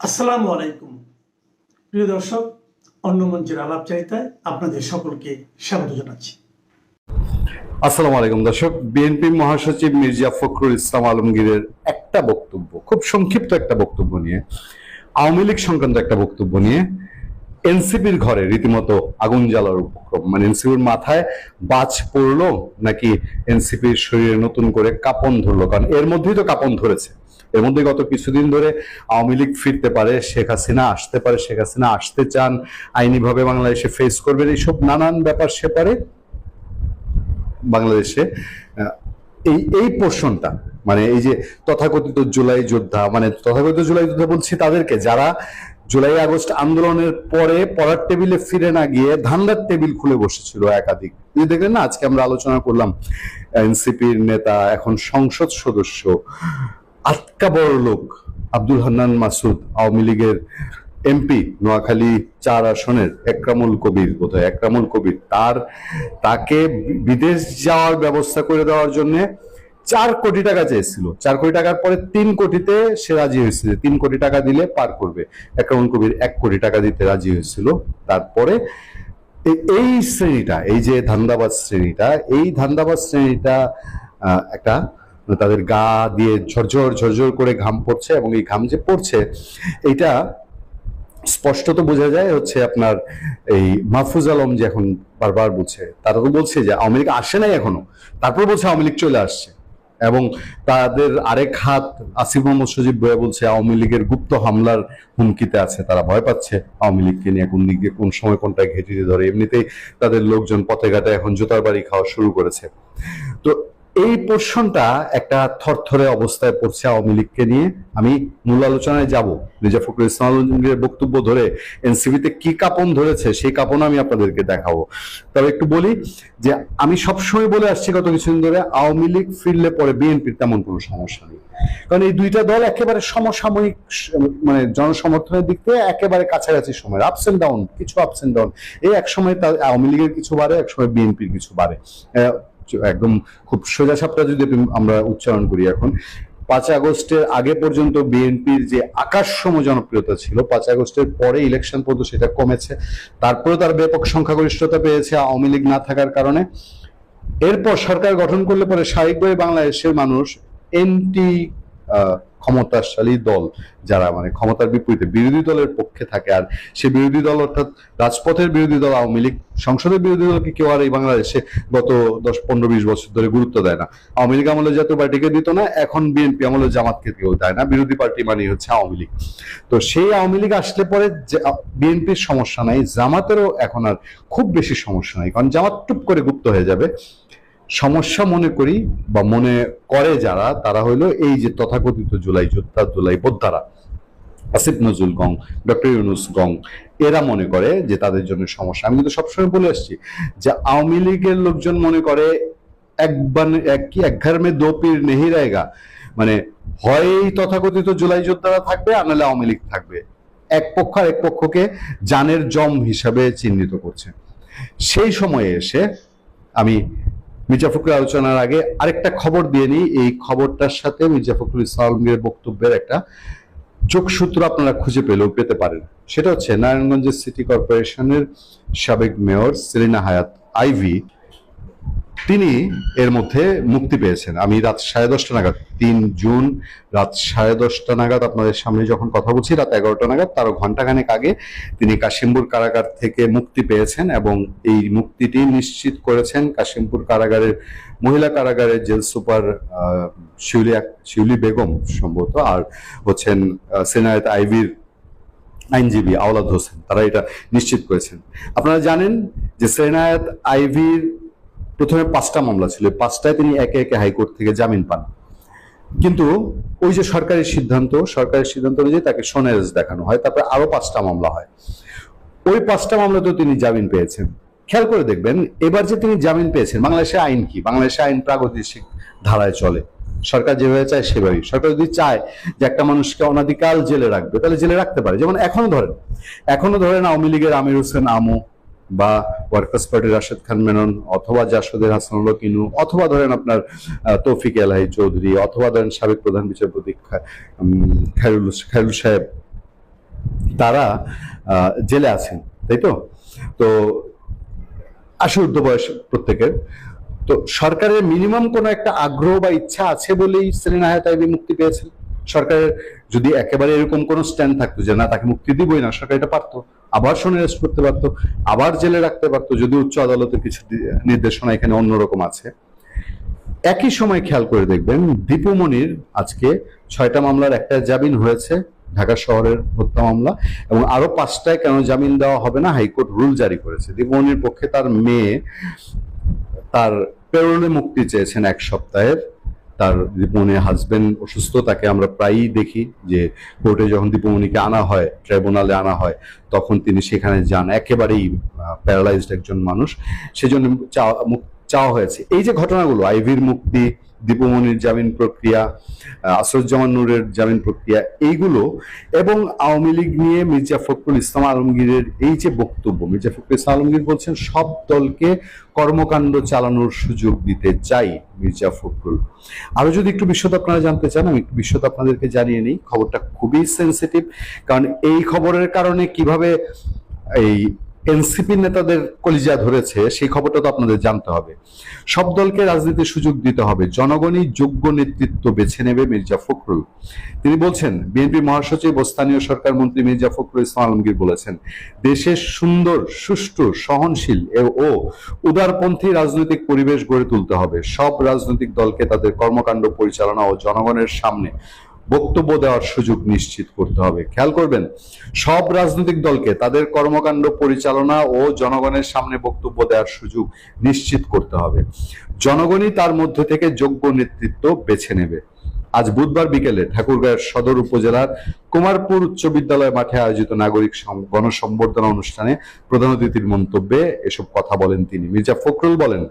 আসসালামু আলাইকুম প্রিয় দর্শক, অন্য মঞ্চের আলাপচারিতায় আপনাদের সকলকে স্বাগত জানাচ্ছি। আসসালামু আলাইকুম দর্শক। বিএনপি মহাসচিব মির্জা ফখরুল ইসলাম আলমগীরের একটা বক্তব্য, খুব সংক্ষিপ্ত একটা বক্তব্য নিয়ে, আওয়ামী লীগ সংক্রান্ত একটা বক্তব্য নিয়ে এনসিপির ঘরে রীতিমতো আগুন জ্বালার উপক্রম। মানে এনসিপির মাথায় বাজ পড়লো নাকি এনসিপির শরীরে নতুন করে কাঁপন ধরলো? কারণ এর মধ্যেই তো কাঁপন ধরেছে। এর মধ্যে গত কিছুদিন ধরে আওয়ামী লীগ ফিরতে পারে, শেখ হাসিনা আসতে পারে, শেখ হাসিনা আসতে চান, আইনিভাবে বাংলাদেশে ফেস করবেন, এইসব নানান ব্যাপার সেপারে বাংলাদেশে এই এই পোর্শনটা, মানে এই যে তথাকথিত জুলাই যোদ্ধা, মানে তথাকথিত জুলাই যোদ্ধা বলছি তাদেরকে যারা জুলাই আগস্ট আন্দোলনের পরে পড়ার টেবিলে ফিরে না গিয়ে ধান্দার টেবিল খুলে বসেছিল একাধিক। দেখলেন না, আজকে আমরা আলোচনা করলাম এনসিপির নেতা, এখন সংসদ সদস্য, আটকা বড় লোক আব্দুল হান্নান মাসুদ, আওয়ামী লীগের এমপি নোয়াখালী 4 আসনের একরামুল কবির, বোধহয় একরামুল কবির, তাকে বিদেশ যাওয়ার ব্যবস্থা করে দেওয়ার জন্য 4 কোটি টাকা চেয়েছিল। 4 কোটি টাকার পরে 3 কোটিতে সে রাজি হয়েছিল, 3 কোটি টাকা দিলে পার করবে। একরামুল কবির 1 কোটি টাকা দিতে রাজি হয়েছিল। তারপরে এই শ্রেণীটা, এই যে ধান্দাবাজ শ্রেণীটা, এই ধান্দাবাজ শ্রেণীটা একটা তাদের গা দিয়ে ঝরঝর ঝরঝর করে ঘাম পড়ছে, এবং এই ঘাম যে পড়ছে এইটা স্পষ্টত বোঝা যায় হচ্ছে আপনার এই মাহফুজ আলম, যে এখন বারবার বলছে, তারা তো বলছে যে আওয়ামী লীগ আসে নাই এখনো, তারপর বলছে আওয়ামী লীগ চলে আসছে। এবং তাদের আরেক হাত আসিফ মোহাম্মদ সজীব বয়ে বলছে আওয়ামী লীগের গুপ্ত হামলার হুমকিতে আছে, তারা ভয় পাচ্ছে আওয়ামী লীগকে নিয়ে, কোন দিকে কোন সময় কোনটায় ঘেঁটিতে ধরে। এমনিতেই তাদের লোকজন পথে ঘাটে এখন জুতার বাড়ি খাওয়া শুরু করেছে। তো এই পোর্শনটা একটা থরথরে অবস্থায় পড়ছে আওয়ামী লীগকে নিয়ে। আমি মূল আলোচনায় যাব, মির্জা ফখরুল ইসলাম আলমগীরের বক্তব্য ধরে এনসিপিতে কি কাঁপন ধরেছে সেই কাঁপন আমি আপনাদেরকে দেখাবো। তবে একটু বলি যে আমি সবসময় বলে আসছি গত কিছুদিন ধরে, আওয়ামী লীগ ফিরলে পরে বিএনপির তেমন কোনো সমস্যা নেই, কারণ এই দুইটা দল একেবারে সমসাময়িক, মানে জনসমর্থনের দিক থেকে একেবারে কাছাকাছি সময়, আপস এন্ড ডাউন, কিছু আপস এন্ড ডাউন। এই এক সময় আওয়ামী লীগের কিছু বাড়ে, এক সময় বিএনপির কিছু বাড়ে। একদম খুব সোজা সাপটা যদি আমরা উচ্চারণ করি, এখন 5 আগস্টের আগে পর্যন্ত বিএনপির যে আকাশসম জনপ্রিয়তা ছিল, 5 আগস্টের পরে ইলেকশন পর্যন্ত সেটা কমেছে। তারপরে তার ব্যাপক সংখ্যাগরিষ্ঠতা পেয়েছে আওয়ামী লীগ না থাকার কারণে। এরপর সরকার গঠন করলে পরে স্বাভাবিকভাবে বাংলাদেশের মানুষ এন্টি ক্ষমতাশালী দল, যারা মানে ক্ষমতার বিপরীতে বিরোধী দলের পক্ষে থাকে, আর সে বিরোধী দল অর্থাৎ রাজপথের বিরোধী দল আওয়ামী লীগ, সংসদের বিরোধী দলকে কেউ আর এই বাংলাদেশে গত 10-15-20 বছর ধরে গুরুত্ব দেয় না। আওয়ামী লীগ আমলে জাতীয় পার্টিকে দিত না, এখন বিএনপি আমলে জামাতকে কেউ দেয় না। বিরোধী পার্টি মানে হচ্ছে আওয়ামী লীগ। তো সেই আওয়ামী লীগ আসলে পরে বিএনপির সমস্যা নাই, জামাতেরও এখন আর খুব বেশি সমস্যা নাই, কারণ জামাত টুপ করে গুপ্ত হয়ে যাবে। সমস্যা মনে করি বা মনে করে যারা, তারা হইলো এই যে তথাকথিত জুলাই যোদ্ধা, জুলাই বোদ্ধারা, আসিফ নজরুল গং, ডক্টর ইউনুস গং, এরা মনে করে যে তাদের জন্য সমস্যা। আমি কিন্তু সবসময় বলে আসছি যে আওয়ামী লীগের লোকজন মনে করে এক ঘর মে দো পীর নেহি রয়েগা, মানে হয় তথাকথিত জুলাই যোদ্ধারা থাকবে, আর নাহলে আওয়ামী লীগ থাকবে। এক পক্ষ আর এক পক্ষকে জানের জম হিসাবে চিহ্নিত করছে। সেই সময়ে এসে আমি মির্জা ফখরুল আলোচনার আগে আরেকটা খবর দিয়ে নিই। এই খবরটার সাথে মির্জা ফখরুল ইসলাম আলমগীরের বক্তব্যের একটা যোগসূত্র আপনারা খুঁজে পেতে পারেন। সেটা হচ্ছে নারায়ণগঞ্জের সিটি কর্পোরেশনের সাবেক মেয়র সেলিনা হায়াৎ আইভি, তিনি এর মধ্যে মুক্তি পেয়েছেন। আমি রাত 10:30 নাগাদ, 3 জুন রাত 10:30 নাগাদ আপনাদের সামনে যখন কথা বলছি, রাত 11টা নাগাদ, তারও ঘন্টাখানেক আগে তিনি কাশিমপুর কারাগার থেকে মুক্তি পেয়েছেন, এবং এই মুক্তিটি নিশ্চিত করেছেন কাশিমপুর কারাগারের মহিলা কারাগারের জেল সুপার শিউলি বেগম সম্ভবত, আর হচ্ছেন সেনায়েত আইভির আইনজীবী আওলাদ হোসেন, তারা এটা নিশ্চিত করেছেন। আপনারা জানেন যে সেনায়েত আইভির প্রথমে 5টা মামলা ছিল, 5টায় তিনি একে একে হাইকোর্ট থেকে জামিন পান, কিন্তু ওই যে সরকারি সিদ্ধান্ত অনুযায়ী তাকে সোনারেজ দেখানো হয়, তারপরে আরো 5টা মামলা হয়। ওই 5টা মামলাতেও তিনি জামিন পেয়েছেন। খেয়াল করে দেখবেন এবার যে তিনি জামিন পেয়েছেন, বাংলাদেশের আইন কি? বাংলাদেশের আইন প্রাগৈতিহাসিক ধারায় চলে। সরকার যেভাবে চায় সেভাবেই। সরকার যদি চায় যে একটা মানুষকে অনাদিকাল জেলে রাখবে, তাহলে জেলে রাখতে পারে। যেমন এখনো ধরেন আওয়ামী লীগের আমির হোসেন আমু, বা ওয়ার্কার্স পার্টির রাশেদ খান মেনন, অথবা জাসদের হাসানুল্লাহ কিনু, অথবা ধরেন আপনার তৌফিক এলাহি চৌধুরী, অথবা ধরেন সাবেক প্রধান বিচারপতি খায়রুল সাহেব, তারা জেলে আছেন, তাই তো? তো 80 ঊর্ধ্ব বয়স প্রত্যেকের। তো সরকারের মিনিমাম কোনো একটা আগ্রহ বা ইচ্ছা আছে বলেই সেলিনা হায়াৎ আইভী মুক্তি পেয়েছেন। সরকারের যদি একেবারে এরকম কোন স্ট্যান্ড থাকতো যে না, তাকে মুক্তি দিবই না, সরকার এটা পারতো, আবার শুনে অ্যারেস্ট করতে পারতো, আবার জেলে রাখতে পারতো, যদি উচ্চ আদালতের কিছু নির্দেশনা এখানে অন্যরকম আছে। একই সময় খেয়াল করে দেখবেন, দীপু মনির আজকে 6টা মামলার একটা জামিন হয়েছে, ঢাকা শহরের হত্যা মামলা, এবং আরো 5টায় কেন জামিন দেওয়া হবে না হাইকোর্ট রুল জারি করেছে। দীপু মনির পক্ষে তার মেয়ে তার পেরোলে মুক্তি চেয়েছেন 1 সপ্তাহের। তার দীপুমনির হাজবেন্ড অসুস্থ, তাকে আমরা প্রায়ই দেখি যে কোর্টে যখন দীপুমনিকে আনা হয়, ট্রাইব্যুনালে আনা হয়, তখন তিনি সেখানে যান, একেবারেই প্যারালাইজড একজন মানুষ, সেজন্য চাওয়া হয়েছে। এই যে ঘটনাগুলো, আইভীর মুক্তি, দীপুমনির জামিন প্রক্রিয়া, আসরুজ্জামান নূরের জামিন প্রক্রিয়া, এইগুলো, এবং আওয়ামী লীগ নিয়ে মির্জা ফখরুল ইসলাম আলমগীরের এই যে বক্তব্য, মির্জা ফখরুল ইসলাম আলমগীর বলছেন সব দলকে কর্মকাণ্ড চালানোর সুযোগ দিতে চাই মির্জা ফখরুল। আরো যদি একটু বিশদ আপনারা জানতে চান, আমি একটু বিশদ আপনাদেরকে জানিয়ে নিই। খবরটা খুবই সেন্সিটিভ, কারণ এই খবরের কারণে কিভাবে এই এনসিপি নেতাদের কলিজা ধরেছে সেই খবরটা তো আপনাদের জানতে হবে। সব দলকে রাজনীতির সুযোগ দিতে হবে, জনগণই যোগ্য নেতৃত্ব বেছে নেবে মির্জা ফখরুল। তিনি বলছেন, বিএনপি মহাসচিব ও স্থানীয় সরকার মন্ত্রী মির্জা ফখরুল ইসলাম আলমগীর বলেছেন, দেশের সুন্দর, সুষ্ঠু, সহনশীল ও উদারপন্থী রাজনৈতিক পরিবেশ গড়ে তুলতে হবে। সব রাজনৈতিক দলকে তাদের কর্মকাণ্ড পরিচালনা ও জনগণের সামনে বক্তব্য দেওয়ার সুযোগ নিশ্চিত করতে হবে। খেয়াল করবেন, সব রাজনৈতিক দলকে তাদের কর্মকাণ্ড পরিচালনা ও জনগণের সামনে বক্তব্য দেওয়ার সুযোগ নিশ্চিত করতে হবে। জনগণই তার মধ্যে থেকে যোগ্য নেতৃত্ব বেছে নেবে। আজ বুধবার বিকেলে ঠাকুরগাঁওয়ের সদর উপজেলার কুমারপুর উচ্চ বিদ্যালয় মাঠে আয়োজিত নাগরিক গণসংবর্ধনা অনুষ্ঠানে প্রধান অতিথির মন্তব্যে এসব কথা বলেন তিনি। মির্জা ফখরুল বলেন,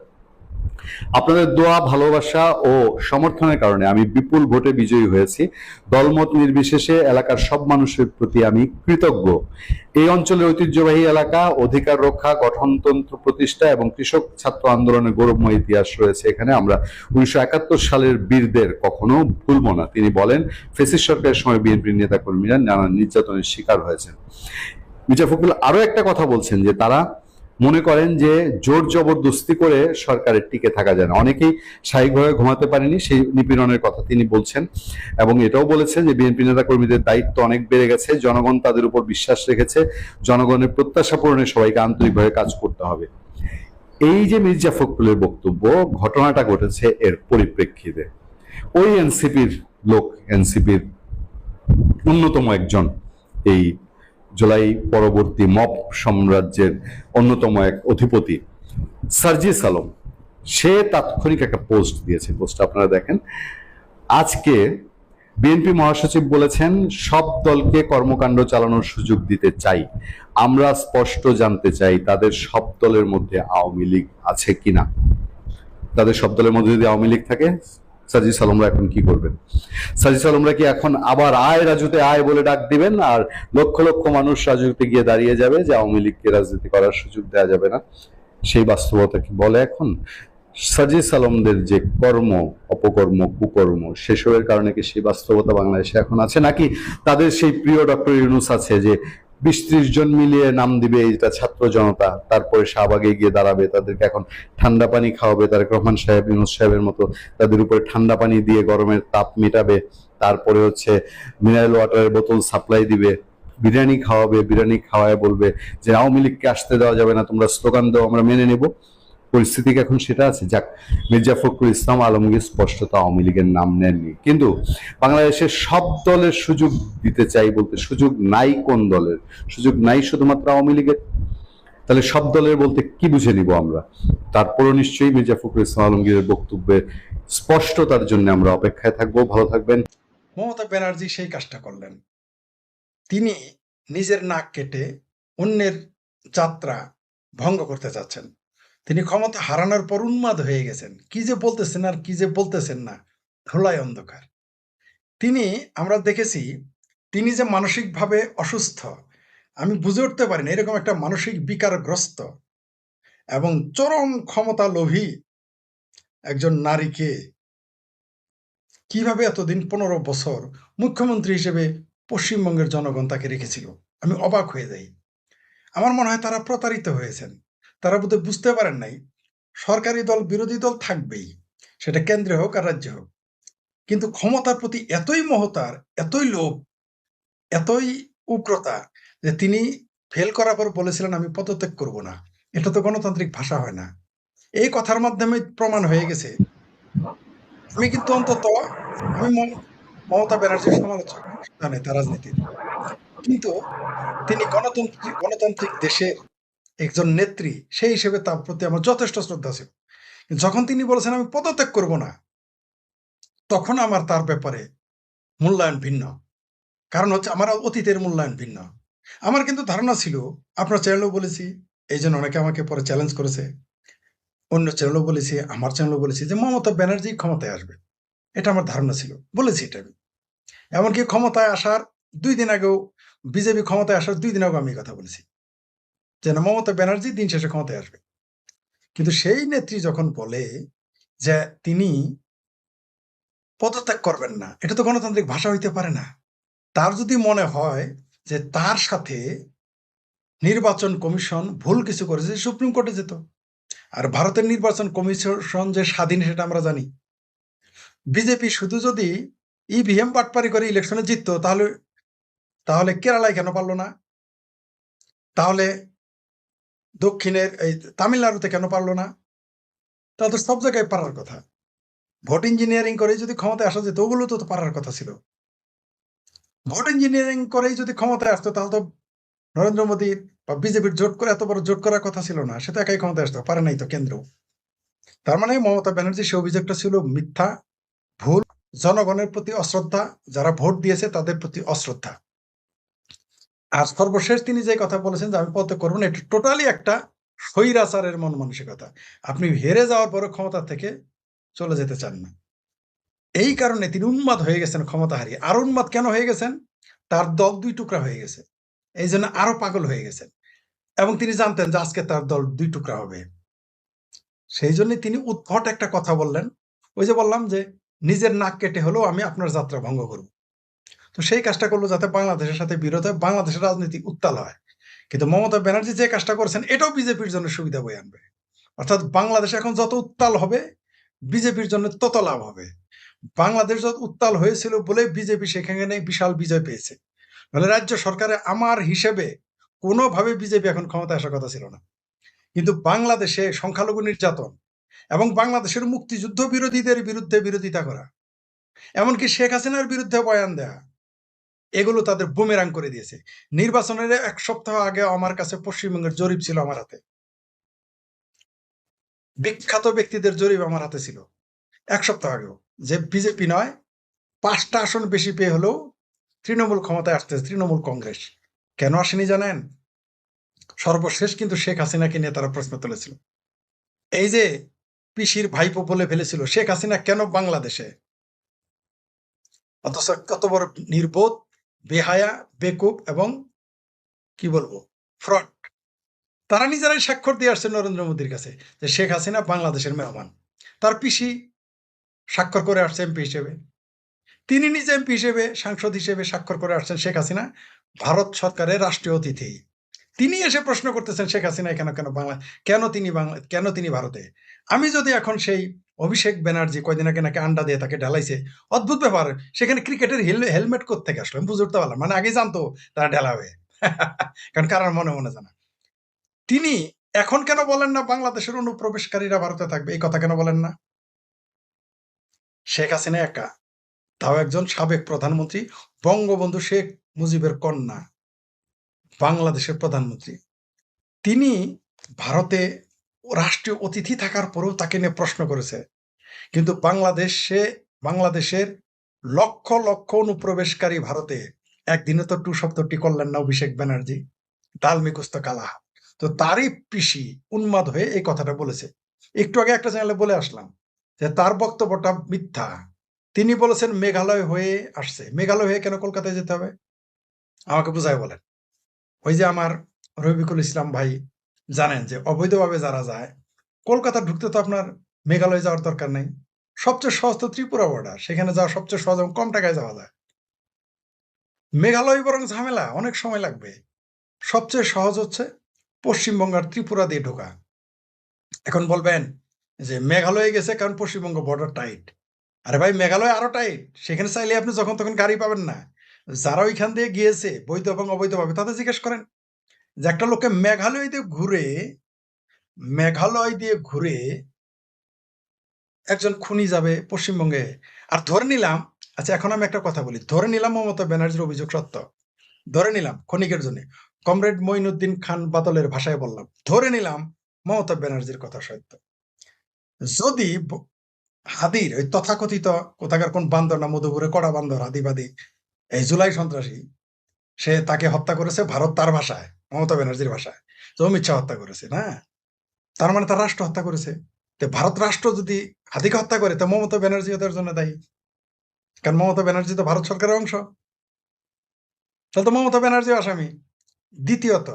আপনাদের দোয়া, ভালোবাসা ও সমর্থনের কারণে আমি বিপুল ভোটে বিজয়ী হয়েছি। দলমত নির্বিশেষে এলাকার সব মানুষের প্রতি আমি কৃতজ্ঞ। এই অঞ্চলের ঐতিহ্যবাহী এলাকা, অধিকার রক্ষা, গঠনতন্ত্র প্রতিষ্ঠা এবং কৃষক ছাত্র আন্দোলনের গৌরবময় ইতিহাস রয়েছে এখানে। আমরা 1971 সালের বীরদের কখনো ভুলব না। তিনি বলেন, ফ্যাসিস্ট সরকারের সময় বিএনপির নেতাকর্মীরা নানা নির্যাতনের শিকার হয়েছেন। মির্জা ফখরুল আরো একটা কথা বলছেন যে তারা মনে করেন যে জোর জবরদস্তি করে সরকারের টিকে থাকা যায় না। অনেকেই স্বাভাবিকভাবে ঘুমাতে পারেনি, সেই নিপীড়নের কথা তিনি বলছেন, এবং এটাও বলেছেন যে বিএনপি নেতা কর্মীদের দায়িত্ব অনেক বেড়ে গেছে, জনগণ তাদের উপর বিশ্বাস রেখেছে, জনগণের প্রত্যাশা পূরণে সবাইকে আন্তরিকভাবে কাজ করতে হবে। এই যে মির্জা ফখরুলের বক্তব্য, ঘটনাটা ঘটেছে এর পরিপ্রেক্ষিতে। ওই এনসিপির লোক, এনসিপির অন্যতম একজন, এই জুলাই পরবর্তী মব সাম্রাজ্যের অন্যতম এক অধিপতি সার্জিস আলম, সে তাৎক্ষণিক একটা পোস্ট দিয়েছে। পোস্ট আপনারা দেখেন। আজকে বিএনপি মহাসচিব বলেছেন, সব দলকে কর্মকাণ্ড চালানোর সুযোগ দিতে চাই। আমরা স্পষ্ট জানতে চাই তাদের সব দলের মধ্যে আওয়ামী লীগ আছে কিনা। তাদের সব দলের মধ্যে যদি আওয়ামী লীগ থাকে, সার্জিস আলমরা এখন কি করবেন? সার্জিস আলমরা কি এখন আবার আয় রাজুতে আয় বলে ডাক দিবেন, আর লক্ষ লক্ষ মানুষ রাজুতে গিয়ে দাঁড়িয়ে যাবে যে আওয়ামী লীগকে রাজনীতি করার সুযোগ দেওয়া যাবে না? সেই বাস্তবতা কি বলে এখন? সার্জিস আলমদের যে কর্ম, অপকর্ম, কুকর্ম, সেসবের কারণে কি সেই বাস্তবতা বাংলাদেশে এখন আছে, নাকি তাদের সেই প্রিয় ডক্টর ইউনূস আছে যে 20-30 জন মিলিয়ে নাম দিবে এটা ছাত্র জনতা, তারপরে শাহবাগে গিয়ে দাঁড়াবে, তাদেরকে এখন ঠান্ডা পানি খাওয়াবে, তারেক রহমান সাহেব, ইউনূস সাহেবের মতো তাদের উপরে ঠান্ডা পানি দিয়ে গরমের তাপ মেটাবে, তারপরে হচ্ছে মিনারেল ওয়াটারের বোতল সাপ্লাই দিবে, বিরিয়ানি খাওয়াবে, বিরিয়ানি খাওয়ায় বলবে যে আওয়ামী লীগকে আসতে দেওয়া যাবে না, তোমরা স্লোগান দাও, আমরা মেনে নেব। পরিস্থিতি এখন সেটা আছে। যাক, মির্জা ফখরুল ইসলাম আলমগীর স্পষ্টত আওয়ামী লীগের নাম নেননি, কিন্তু বাংলাদেশের সব দলের সুযোগ দিতে চাই বলতে সুযোগ নাই কোন দলের? সুযোগ নাই শুধুমাত্র আওয়ামী লীগের। তাহলে সব দলের বলতে কি বুঝে নিব আমরা? তারপরও নিশ্চয়ই মির্জা ফখরুল ইসলাম আলমগীরের বক্তব্যের স্পষ্টতার জন্য আমরা অপেক্ষায় থাকবো। ভালো থাকবেন। মমতা ব্যানার্জি সেই কাজটা করলেন। তিনি নিজের নাক কেটে অন্যের যাত্রা ভঙ্গ করতে চাচ্ছেন। তিনি ক্ষমতা হারানোর পর উন্মাদ হয়ে গেছেন, কি যে বলতেছেন আর কি যে বলতেছেন না, ধুলায় অন্ধকার। আমরা দেখেছি তিনি যে মানসিকভাবে অসুস্থ, আমি বুঝে উঠতে পারিনি এরকম একটা মানসিক বিকারগ্রস্ত এবং চরম ক্ষমতা লোভী একজন নারীকে কিভাবে এতদিন 15 বছর মুখ্যমন্ত্রী হিসেবে পশ্চিমবঙ্গের জনগণ তাকে রেখেছিল। আমি অবাক হয়ে যাই। আমার মনে হয় তারা প্রতারিত হয়েছেন। তারা বোধহয় বুঝতে পারেন নাই সরকারি দল বিরোধী দল থাকবেই, সেটা কেন্দ্রে হোক আর রাজ্যে হোক, কিন্তু ক্ষমতার প্রতি এতই মহতার, এতই লোভ, এতই উগ্রতা যে তিনি ফেল করার পর বলেছিলেন আমি পদত্যাগ করব না। এটা তো গণতান্ত্রিক ভাষা হয় না। এই কথার মাধ্যমে প্রমাণ হয়ে গেছে। আমি কিন্তু অন্তত আমি মমতা ব্যানার্জির সমালোচক জানে তার রাজনীতির, কিন্তু তিনি গণতান্ত্রিক দেশের একজন নেত্রী, সেই হিসেবে তার প্রতি আমার যথেষ্ট শ্রদ্ধা ছিল। যখন তিনি বলেছেন আমি পদত্যাগ করব না, তখন আমার তার ব্যাপারে মূল্যায়ন ভিন্ন। কারণ হচ্ছে আমার অতীতের মূল্যায়ন ভিন্ন। আমার কিন্তু ধারণা ছিল, আপনার চ্যানেলেও বলেছি, এই জন্য অনেকে আমাকে পরে চ্যালেঞ্জ করেছে, অন্য চ্যানেলেও বলেছি, আমার চ্যানেলেও বলেছি যে মমতা ব্যানার্জি ক্ষমতায় আসবে। এটা আমার ধারণা ছিল, বলেছি এটা আমি। এমনকি ক্ষমতায় আসার ২ দিন আগেও, বিজেপি ক্ষমতায় আসার ২ দিন আগেও আমি এই কথা বলেছি যে না, মমতা ব্যানার্জি দিন শেষে ক্ষমতায় আসবে। কিন্তু সেই নেত্রী যখন বলে যে তিনি পদত্যাগ করবেন না, এটা তো গণতান্ত্রিক ভাষা হইতে পারে না। তার যদি মনে হয় যে তার সাথে নির্বাচন কমিশন ভুল কিছু করেছে, সুপ্রিম কোর্টে যেত। আর ভারতের নির্বাচন কমিশন যে স্বাধীন সেটা আমরা জানি। বিজেপি শুধু যদি ইভিএম বাটপারি করে ইলেকশনে জিততো, তাহলে তাহলে কেরালায় কেন পারলো না? তাহলে দক্ষিণের এই তামিলনাড়ুতে কেন পারলো না? তাহলে তো সব জায়গায় পারার কথা। ভোট ইঞ্জিনিয়ারিং করেই যদি ক্ষমতায় আসা যেত, ওগুলো তো পারার কথা ছিল। ভোট ইঞ্জিনিয়ারিং করেই যদি ক্ষমতায় আসতো, তাহলে তো নরেন্দ্র মোদী বা বিজেপির জোট করে এত বড় জোট করার কথা ছিল না। সে তো একাই ক্ষমতায় আসতো, পারে নাই তো কেন্দ্র। তার মানে মমতা ব্যানার্জির সে অভিযোগটা ছিল মিথ্যা, ভুল, জনগণের প্রতি অশ্রদ্ধা, যারা ভোট দিয়েছে তাদের প্রতি অশ্রদ্ধা। আর সর্বশেষ তিনি যে কথা বলেছেন যে আমি পদত্যাগ করবো না, এটা টোটালি একটা স্বৈরাচারের মন মানসিকতা। আপনি হেরে যাওয়ার পরে ক্ষমতা থেকে চলে যেতে চান না। এই কারণে তিনি উন্মাদ হয়ে গেছেন ক্ষমতা হারিয়ে। আর উন্মাদ কেন হয়ে গেছেন? তার দল ২ টুকরা হয়ে গেছে। এই জন্য আরো পাগল হয়ে গেছেন। এবং তিনি জানতেন যে আজকে তার দল ২ টুকরা হবে। সেই জন্য তিনি উদ্ভট একটা কথা বললেন। ওই যে বললাম যে নিজের নাক কেটে হলেও আমি আপনার যাত্রা ভঙ্গ করব। তো সেই কাজটা করলো যাতে বাংলাদেশের সাথে বিরোধ হয়, বাংলাদেশের রাজনীতি উত্তাল হয়। কিন্তু মমতা ব্যানার্জি যে কাজটা করেছেন, এটাও বিজেপির জন্য সুবিধা বয়ে আনবে। অর্থাৎ বাংলাদেশ এখন যত উত্তাল হবে, বিজেপির জন্য তত লাভ হবে। বাংলাদেশ যত উত্তাল হয়েছিল বলে বিজেপি সেখানে বিশাল বিজয় পেয়েছে। মানে রাজ্য সরকারে আমার হিসেবে কোনোভাবে বিজেপি এখন ক্ষমতায় আসার কথা ছিল না। কিন্তু বাংলাদেশে সংখ্যালঘু নির্যাতন এবং বাংলাদেশের মুক্তিযুদ্ধ বিরোধীদের বিরুদ্ধে বিরোধিতা করা, এমনকি শেখ হাসিনার বিরুদ্ধে বয়ান দেয়া, এগুলো তাদের বুমেরাং করে দিয়েছে। নির্বাচনের ১ সপ্তাহ আগে আমার কাছে পশ্চিমবঙ্গের জরিপ ছিল আমার হাতে। বিখ্যাত ব্যক্তিদের জরিপ আমার হাতে ছিল ১ সপ্তাহ আগেও, যে বিজেপি নয়, ৫টা আসন বেশি পেয়ে হলেও তৃণমূল ক্ষমতায় আসতেছে, তৃণমূল কংগ্রেস। কেন আসেনি জানেন? সর্বশেষ কিন্তু শেখ হাসিনাকে নিয়ে তারা প্রশ্ন তুলেছিল। এই যে পিসির ভাইপো বলে ফেলেছিল শেখ হাসিনা কেন বাংলাদেশে? অথচ কত বড় নির্বোধ, বেহায়া, বেকুব এবং কি বলবো, ফ্রড। তারা নিজেরাই স্বাক্ষর দিয়ে আসছে নরেন্দ্র মোদীর কাছে যে শেখ হাসিনা বাংলাদেশের মেহমান। তার পিসি স্বাক্ষর করে আসছে এমপি হিসেবে। তিনি নিজে এমপি হিসেবে, সাংসদ হিসেবে স্বাক্ষর করে আসছেন শেখ হাসিনা ভারত সরকারের রাষ্ট্রীয় অতিথি। তিনি এসে প্রশ্ন করতেছেন শেখ হাসিনা কেন তিনি ভারতে? আমি যদি এখন সেই অভিষেক ব্যানার্জি কয়দিন আগে নাকি আন্ডা দিয়ে তাকে ঢালাইছে, অদ্ভুত ব্যাপার, সেখানে ক্রিকেটের হেলমেট কোত্থেকে আসলো আমি বুঝে উঠতে পারলাম। মানে আগে জানতো তারা ঢেলাবে। কারণ কারণ মনে মনে জানা। তিনি এখন কেন বলেন না বাংলাদেশের অনুপ্রবেশকারীরা ভারতে থাকবে? এই কথা কেন বলেন না? শেখ হাসিনা একা, তাও একজন সাবেক প্রধানমন্ত্রী, বঙ্গবন্ধু শেখ মুজিবের কন্যা, বাংলাদেশের প্রধানমন্ত্রী। তিনি ভারতে রাষ্ট্রীয় অতিথি থাকার পরেও তাকে নিয়ে প্রশ্ন করেছে। কিন্তু বাংলাদেশের লক্ষ লক্ষ অনুপ্রবেশকারী ভারতে একদিনে তো টু শব্দটি করলেন না অভিষেক ব্যানার্জি। দালমিকুস্ত কালা। তো তারই পিসি উন্মাদ হয়ে এই কথাটা বলেছে। একটু আগে একটা চ্যানেলে বলে আসলাম যে তার বক্তব্যটা মিথ্যা। তিনি বলেছেন মেঘালয় হয়ে আসছে। মেঘালয় হয়ে কেন কলকাতায় যেতে হবে? আমাকে বুঝায় বলেন। ওই যে আমার রফিকুল ইসলাম ভাই জানেন যে অবৈধভাবে যারা যায়, কলকাতা ঢুকতে তো আপনার মেঘালয় যাওয়ার দরকার নেই। সবচেয়ে সহজ তো ত্রিপুরা বর্ডার, সেখানে যাওয়া সবচেয়ে সহজ এবং কম টাকায় যাওয়া যায়। মেঘালয় বরং ঝামেলা, অনেক সময় লাগবে। সবচেয়ে সহজ হচ্ছে পশ্চিমবঙ্গ আর ত্রিপুরা দিয়ে ঢোকা। এখন বলবেন যে মেঘালয়ে গেছে কারণ পশ্চিমবঙ্গ বর্ডার টাইট। আরে ভাই, মেঘালয় আরো টাইট। সেখানে চাইলে আপনি যখন তখন গাড়ি পাবেন না। যারা ওইখান দিয়ে গিয়েছে বৈধ এবং অবৈধভাবে তাদের জিজ্ঞেস করেন। যে একটা লোককে মেঘালয় দিয়ে ঘুরে একজন খুনি যাবে পশ্চিমবঙ্গে। আর ধরে নিলাম, আচ্ছা এখন আমি একটা কথা বলি, ধরে নিলাম মমতা ব্যানার্জির অভিযোগ সত্য, ধরে নিলাম ক্ষণিকের জন্য, কমরেড মঈনুদ্দিন খান বাদলের ভাষায় বললাম, ধরে নিলাম মমতা ব্যানার্জির কথা সত্য। যদি হাদির ওই তথাকথিত কোথাকার কোন বান্দর না মধুপুরে কড়া বান্দর হাদিবাদী এই জুলাই সন্ত্রাসী, সে তাকে হত্যা করেছে ভারত, তার ভাষায়, মমতা ব্যানার্জির ভাষায় যে অমিত শাহ হত্যা করেছে না, তার মানে তার রাষ্ট্র হত্যা করেছে। তো ভারত রাষ্ট্র যদি হাদিকে হত্যা করে তো মমতা ব্যানার্জি তার জন্য দায়ী, কারণ মমতা ব্যানার্জি তো ভারত সরকারের অংশ, তাহলে তো মমতা ব্যানার্জি আসামি। দ্বিতীয়ত,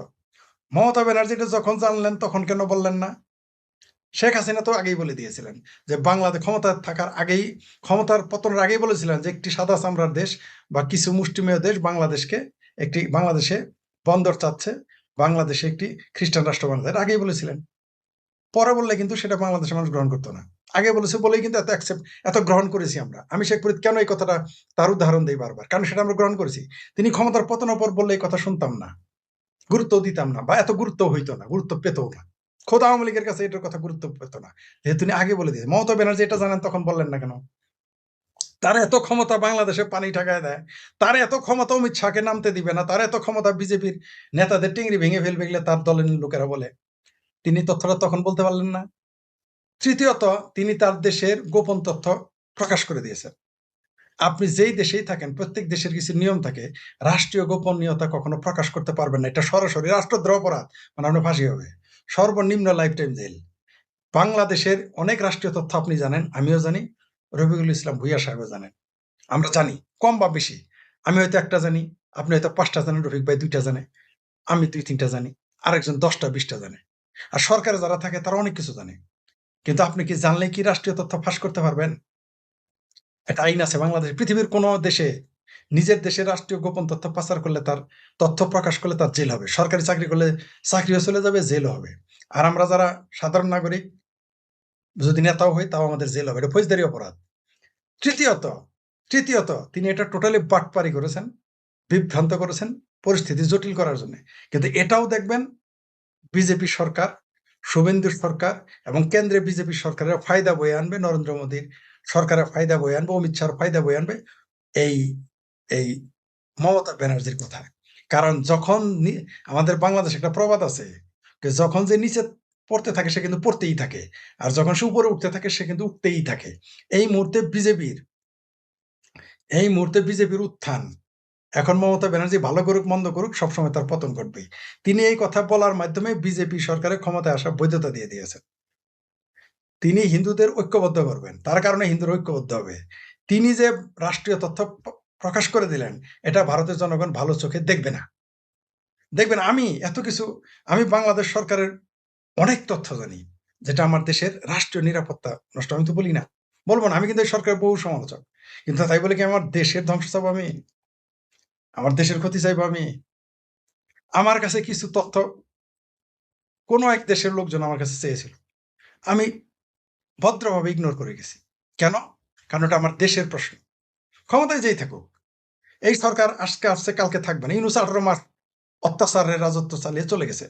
মমতা ব্যানার্জিটা যখন জানলেন তখন কেন বললেন না? শেখ হাসিনা তো আগেই বলে দিয়েছিলেন যে বাংলাদেশ ক্ষমতায় থাকার আগেই, ক্ষমতার পতনের আগেই বলেছিলেন যে একটি সাদা চামড়ার দেশ বা কিছু মুষ্টিমেয় দেশ বাংলাদেশে বন্দর চাচ্ছে, বাংলাদেশে একটি খ্রিস্টান রাষ্ট্র বানাতে, এটা আগেই বলেছিলেন। পরে বললে কিন্তু সেটা বাংলাদেশের মানুষ গ্রহণ করতো না। আগে বলেছে বলেই কিন্তু এত গ্রহণ করেছি আমরা। আমি শেখ ফরিদ কেন এই কথাটা তার উদাহরণ দিই বারবার, কারণ সেটা আমরা গ্রহণ করেছি। তিনি ক্ষমতার পতনের পর বললে এই কথা শুনতাম না, গুরুত্ব দিতাম না, বা এত গুরুত্ব হইতো না, গুরুত্ব পেতও না। খোদ আওয়ামী লীগের কাছে এটার কথা গুরুত্ব পেত না, যেহেতু তিনি আগে বলে দিয়ে। মমতা ব্যানার্জি এটা জানেন, তখন বললেন না কেন? তার এত ক্ষমতা বাংলাদেশে পানি ঠাকায় দেয়, তার এত ক্ষমতা অমিত শাহকে নামতে দিবে না, তার এত ক্ষমতা বিজেপির নেতাদের টিংরি ভেঙে ফেলবে গেলে তার দলের লোকেরা বলে, তিনি তথ্যটা তখন বলতে পারলেন না। তৃতীয়ত, তিনি তার দেশের গোপন তথ্য প্রকাশ করে দিয়েছেন। আপনি যেই দেশেই থাকেন, প্রত্যেক দেশের কিছু নিয়ম থাকে, রাষ্ট্রীয় গোপনীয়তা কখনো প্রকাশ করতে পারবেন না, এটা সরাসরি রাষ্ট্রদ্রোহ অপরাধ, মানে আপনার ফাঁসি হবে, সর্বনিম্ন লাইফ টাইম জেল। বাংলাদেশের অনেক রাষ্ট্রীয় তথ্য আপনি জানেন, আমিও জানি, রফিকুল ইসলাম ভুইয়া সাহেবও জানেন, আমরা জানি কম বা বেশি। আমি হয়তো একটা জানি, আপনি হয়তো 5টা জানেন, রফিক ভাই 2টা জানে, আমি 2-3টা জানি, আরেকজন 10টা-20টা জানে। আর সরকারে যারা থাকে তারা অনেক কিছু জানে। কিন্তু আপনি কি জানলে কি রাষ্ট্রীয় তথ্য ফাঁস করতে পারবেন? একটা আইন আছে বাংলাদেশে, পৃথিবীর কোন দেশে নিজের দেশের রাষ্ট্রীয় গোপন তথ্য পাচার করলে, তার তথ্য প্রকাশ করলে তার জেল হবে। সরকারি চাকরি করলে চাকরিও চলে যাবে, জেলও হবে। আর আমরা যারা সাধারণ নাগরিক, যদি নেতাও হই তাও আমাদের জেল হবে, এটা ফৌজদারি অপরাধ। তৃতীয়ত তৃতীয়ত তিনি এটা টোটালি বাটপারি করেছেন, বিভ্রান্ত করেছেন পরিস্থিতি জটিল করার জন্য। কিন্তু এটাও দেখবেন বিজেপি সরকার, শুভেন্দু সরকার এবং কেন্দ্রে বিজেপি সরকারের ফায়দা বয়ে আনবে, নরেন্দ্র মোদীর সরকারের ফায়দা বয়ে আনবে, অমিত শাহর ফায়দা বয়ে আনবে এই এই মমতা ব্যানার্জির কথা। কারণ যখন আমাদের বাংলাদেশে একটা প্রবাদ আছে, যখন যে নিচে পড়তে থাকে সে কিন্তু পড়তেই থাকে, আর যখন সে উপরে উঠতে থাকে সে কিন্তু উঠতেই থাকে। এই মুহূর্তে বিজেপির উত্থান। এখন মমতা ব্যানার্জি ভালো করুক মন্দ করুক, সবসময় তার পতন ঘটবেই। তিনি এই কথা বলার মাধ্যমে বিজেপি সরকারের ক্ষমতায় আসার বৈধতা দিয়ে দিয়েছেন। তিনি হিন্দুদের ঐক্যবদ্ধ করবেন, তার কারণে হিন্দুরা ঐক্যবদ্ধ হবে। তিনি যে রাষ্ট্রীয় তথ্য প্রকাশ করে দিলেন, এটা ভারতের জনগণ ভালো চোখে দেখবে না। দেখবেন আমি বাংলাদেশ সরকারের অনেক তথ্য জানি, যেটা আমার দেশের রাষ্ট্রীয় নিরাপত্তা নষ্ট। আমি তো বলি না, বলবো না, আমি কিন্তু এই সরকারের বহু সমালোচক। কিন্তু তাই বলে কি আমার দেশের ধ্বংস চাবো আমি? আমার দেশের ক্ষতি চাইবো আমি? আমার কাছে কিছু তথ্য কোনো এক দেশের লোকজন আমার কাছে চেয়েছিল, আমি ভদ্রভাবে ইগনোর করে গেছি। কেন? কারণ ওটা আমার দেশের প্রশ্ন। ক্ষমতায় যেই থাকুক, এই সরকার আজকে আসছে কালকে থাকবে না। ইউনূস 18 মাস অত্যাচারের রাজত্ব চালিয়ে চলে গেছে,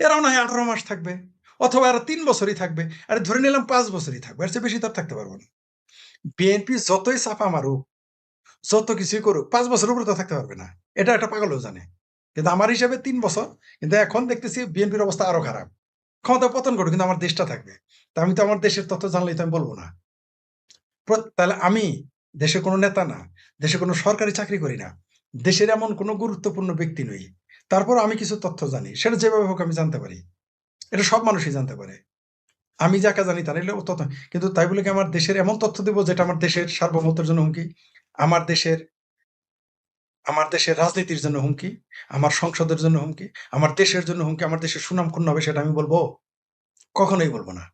এরাও না হয় 18 মাস থাকবে, অথবা এরা 3 বছরই থাকবে, আরে ধরে নিলাম 5 বছরই থাকবে, এর চেয়ে বেশি তো আর থাকতে পারবো না। বিএনপি যতই চাপা মারুক, যত কিছুই করুক, 5 বছরের উপরে তো থাকতে পারবে না, এটা একটা পাগলও জানে। কিন্তু আমার হিসাবে 3 বছর। কিন্তু এখন দেখতেছি বিএনপির অবস্থা আরো খারাপ। ক্ষমতা পতন করুক, কিন্তু আমার দেশটা থাকবে। তা আমি তো আমার দেশের তথ্য জানলেই তো আমি বলবো না। তাহলে আমি দেশের কোনো নেতা না, দেশে কোনো সরকারি চাকরি করি না, দেশের এমন কোনো গুরুত্বপূর্ণ ব্যক্তি নই, তারপর আমি কিছু তথ্য জানি, সেটা যেভাবে হোক আমি জানতে পারি। এটা সব মানুষই জানতে পারে। আমি যাকে জানি তা নিলে তথ্য। কিন্তু তাই বলে কি আমার দেশের এমন তথ্য দিব যেটা আমার দেশের সার্বভৌমত্বের জন্য হুমকি, আমার দেশের রাজনীতির জন্য হুমকি, আমার সংসদের জন্য হুমকি, আমার দেশের জন্য হুমকি, আমার দেশের সুনাম ক্ষুণ্ণ হবে, সেটা আমি বলবো? কখনোই বলবো না,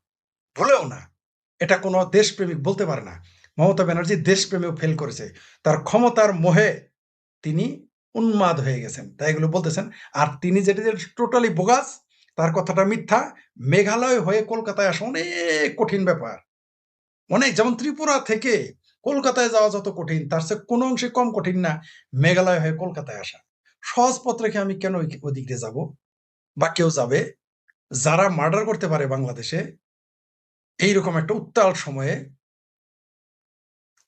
ভুলেও না। এটা কোনো দেশপ্রেমিক বলতে পারে না। মমতা ব্যানার্জি দেশপ্রেমেও ফেল করেছে। তার ক্ষমতার মোহে তিনি উন্মাদ হয়ে গেছেন, তাই এগুলো বলতেছেন। আর তিনি যেটা টোটালি বোগাস, তার কথাটা মিথ্যা। মেঘালয় হয়ে কলকাতায় আসা অনেক কঠিন ব্যাপার, অনেক। যেমন ত্রিপুরা থেকে কলকাতায় যাওয়া যত কঠিন, তার চেয়ে কোনো অংশে কম কঠিন না মেঘালয় হয়ে কলকাতায় আসা। সহজ পথ রেখে আমি কেন ওদিক দিয়ে যাব, বা কেউ যাবে? যারা মার্ডার করতে পারে বাংলাদেশে এইরকম একটা উত্তাল সময়ে,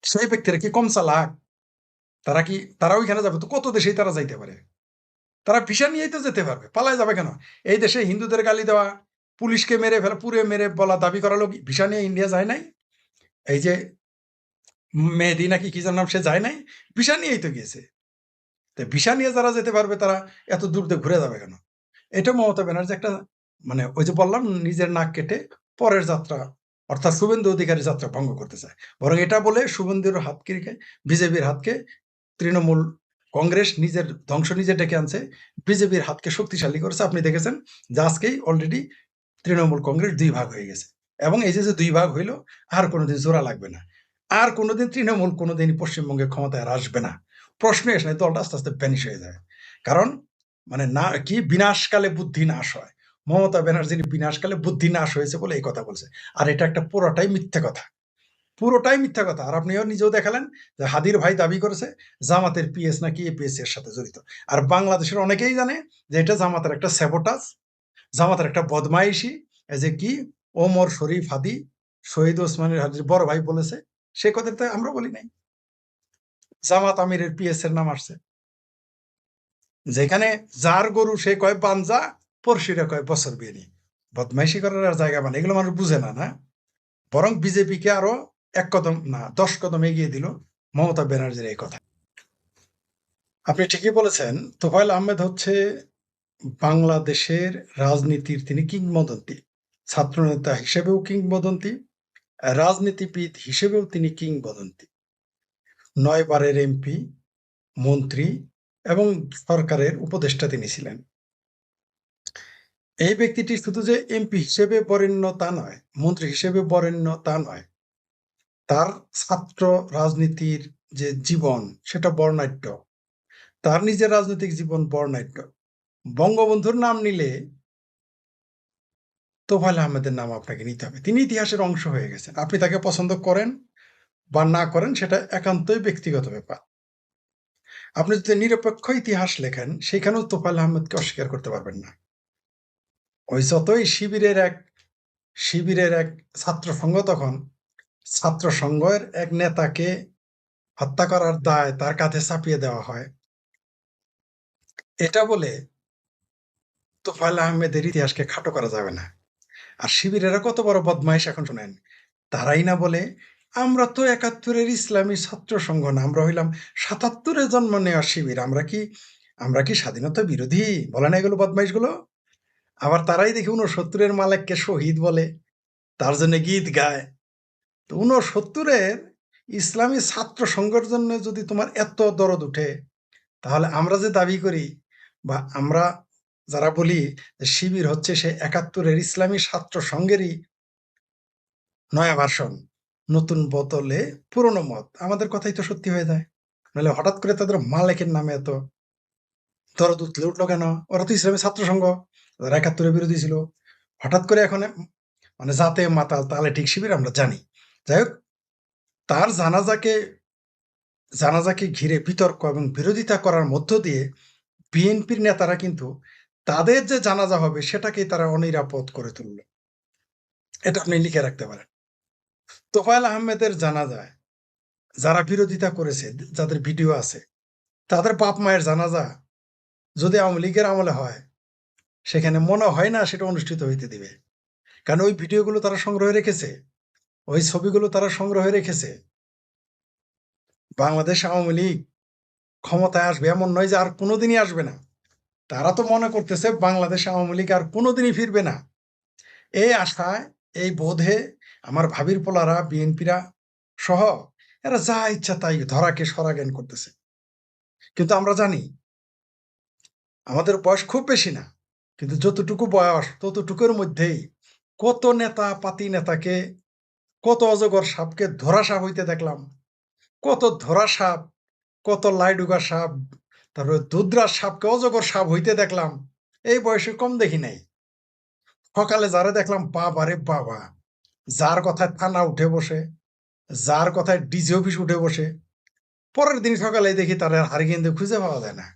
সেই ব্যক্তিরা কি কম চালাক? তারা ওইখানে যাবে তো কত দেশেই তারা যাইতে পারে, তারা ভিসা নিয়েই তো যেতে পারবে, পালায় যাবে কেন? এই দেশে হিন্দুদের গালি দেওয়া, পুলিশকে মেরে ফেলা, পুরে মেরে বলা, দাবি করা লোক ভিসা নিয়ে ইন্ডিয়া যায় নাই। এই যে মেহেদি নাকি কি যেন নাম, সে যায় নাই, ভিসা নিয়েই তো গিয়েছে। তো ভিসা নিয়ে যারা যেতে পারবে তারা এত দূর দিয়ে ঘুরে যাবে কেন? এটা মমতা ব্যানার্জি একটা, মানে ওই যে বললাম, নিজের নাক কেটে পরের যাত্রা, অর্থাৎ শুভেন্দু অধিকারীর যাত্রা ভঙ্গ করতে চায়। বরং এটা বলে শুভেন্দুর হাতকে রেখে, বিজেপির হাতকে, তৃণমূল কংগ্রেস নিজের ধ্বংস নিজে ডেকে আনছে, বিজেপির হাতকে শক্তিশালী করেছে। আপনি দেখেছেন যে আজকেই অলরেডি তৃণমূল কংগ্রেস 2 ভাগ হয়ে গেছে, এবং এই যে 2 ভাগ হইল, আর কোনোদিন জোড়া লাগবে না। আর কোনোদিন তৃণমূল কোনোদিনই পশ্চিমবঙ্গে ক্ষমতায় আর আসবে না। প্রশ্নই আসে না, দলটা আস্তে আস্তে ভ্যানিশ হয়ে যায়। কারণ মানে না কি, বিনাশকালে বুদ্ধি নাশ হয়। মমতা ব্যানার্জির বিনাশকালে বুদ্ধি নাশ হয়েছে বলে এই কথা বলছে। আর এটা একটা পুরোটাই মিথ্যে কথা, পুরোটাই মিথ্যা কথা। আর আপনিও নিজেও দেখালেন যে হাদির ভাই দাবি করেছে জামাতের পিএস নাকি এপিএস এর সাথে জড়িত। আর বাংলাদেশের অনেকেই জানে যে এটা জামাতের একটা স্যাবোটাজ, জামাতের একটা বদমাইশি। এই যে কি ওমর শরীফ হাদি, শহীদ ওসমানের হাদির বড় ভাই বলেছে, সে কথাটা আমরা বলি নাই। জামাত আমিরের পিএস এর নাম আসছে, যেখানে যার গরু সে কয় পাঞ্জা, পড়শিরা কয় বছর বিয়ে। বদমাইশি করার আর জায়গা মানে, এগুলো মানুষ বুঝে না। না, বরং বিজেপিকে আরো 1 কদম না 10 কদম এগিয়ে দিল মমতা ব্যানার্জির এই কথা। আপনি ঠিকই বলেছেন, তোফায়েল আহমেদ হচ্ছে বাংলাদেশের রাজনীতির তিনি কিংবদন্তি। ছাত্রনেতা হিসেবেও কিংবদন্তি, রাজনীতিবিদ হিসেবেও তিনি কিংবদন্তি। 9 বারের এমপি, মন্ত্রী এবং সরকারের উপদেষ্টা তিনি ছিলেন। এই ব্যক্তিটি শুধু যে এমপি হিসেবে বরেণ্য তা নয়, মন্ত্রী হিসেবে বরেণ্য তা নয়, তার ছাত্র রাজনীতির যে জীবন সেটা বর্ণাঢ্য, তার নিজের রাজনৈতিক জীবন বর্ণাঢ্য। বঙ্গবন্ধুর নাম নিলে তোফায়েল আহমেদের নাম আপনাকে নিতে হবে। তিনি ইতিহাসের অংশ হয়ে গেছেন। আপনি তাকে পছন্দ করেন বা না করেন সেটা একান্তই ব্যক্তিগত ব্যাপার। আপনি যদি নিরপেক্ষ ইতিহাস লেখেন, সেখানেও তোফায়েল আহমেদকে অস্বীকার করতে পারবেন না। ওই যতই শিবিরের এক ছাত্র সংঘ, তখন ছাত্র সংঘের এক নেতাকে হত্যা করার দায় তার কাঁধে চাপিয়ে দেওয়া হয়, এটা বলে তোফায়েল আহমেদের ইতিহাসকে খাটো করা যাবে না। আর শিবিরেরা কত বড় বদমাইশ এখন শোনেন। তারাই না বলে, আমরা তো 71-এর ইসলামী ছাত্র সংঘ না, আমরা হইলাম 77-এ জন্ম নেওয়া শিবির। আমরা কি স্বাধীনতা বিরোধী? বলে না এগুলো বদমাইশগুলো? আবার তারাই দেখি 69-এর মালেককে শহীদ বলে, তার জন্য গীত গায়। তো 69-এর ইসলামী ছাত্র সংঘের জন্য যদি তোমার এত দরদ উঠে, তাহলে আমরা যে দাবি করি, বা আমরা যারা বলি যে শিবির হচ্ছে সে 71-এর ইসলামী ছাত্র সংঘেরই নয়া ভার্সন, নতুন বোতলে পুরনো মদ, আমাদের কথাই তো সত্যি হয়ে যায়। নাহলে হঠাৎ করে তাদের মালেকের নামে এত দরদ উঠলো কেন? ওরা তো ইসলামী ছাত্র সংঘ, তারা 71-এর বিরোধী ছিল। হঠাৎ করে এখন মানে জাতে মাতাল তালে ঠিক শিবির আমরা জানি। যাই হোক, তার জানাজাকে ঘিরে বিতর্ক এবং বিরোধিতা করার মধ্য দিয়ে বিএনপির নেতারা কিন্তু তাদের যে জানাজা হবে সেটাকেই তারা অনিরাপদ করে তুলল। এটা আপনি লিখে রাখতে পারেন। তোফায়েল আহমেদের জানাজায় যারা বিরোধিতা করেছে, যাদের ভিডিও আছে, তাদের বাপ মায়ের জানাজা যদি আওয়ামী লীগের আমলে হয়, সেখানে মনে হয় না সেটা অনুষ্ঠিত হইতে দিবে। কারণ ওই ভিডিওগুলো তারা সংগ্রহে রেখেছে, ওই ছবিগুলো তারা সংগ্রহে রেখেছে। বাংলাদেশ আওয়ামী লীগ ক্ষমতায় আসবে এমন নয় যে আর কোনোদিনই আসবে না। তারা তো মনে করতেছে বাংলাদেশ আওয়ামী লীগ আর কোনোদিনই ফিরবে না। এই আশায়, এই বোধে আমার ভাবির পোলারা, বিএনপিরা সহ এরা যা ইচ্ছা তাই ধরাকে সরা জ্ঞান করতেছে। কিন্তু আমরা জানি আমাদের বয়স খুব বেশি না, কিন্তু যতটুকু বয়স ততটুকুর মধ্যেই কত নেতা পাতি নেতাকে, কত অজগর সাপকে ধরা সাপ হইতে দেখলাম, কত ধরা সাপ, কত লাইডুগা সাপ তারপরে দুধরাজ সাপকে অজগর সাপ হইতে দেখলাম, এই বয়সে কম দেখি নাই। সকালে যারা দেখলাম, বাবারে বাবা, যার কথায় থানা উঠে বসে, যার কথায় ডিজি অফিস উঠে বসে, পরের দিন সকালে দেখি তার হাড়ি কিন্তু খুঁজে পাওয়া যায় না।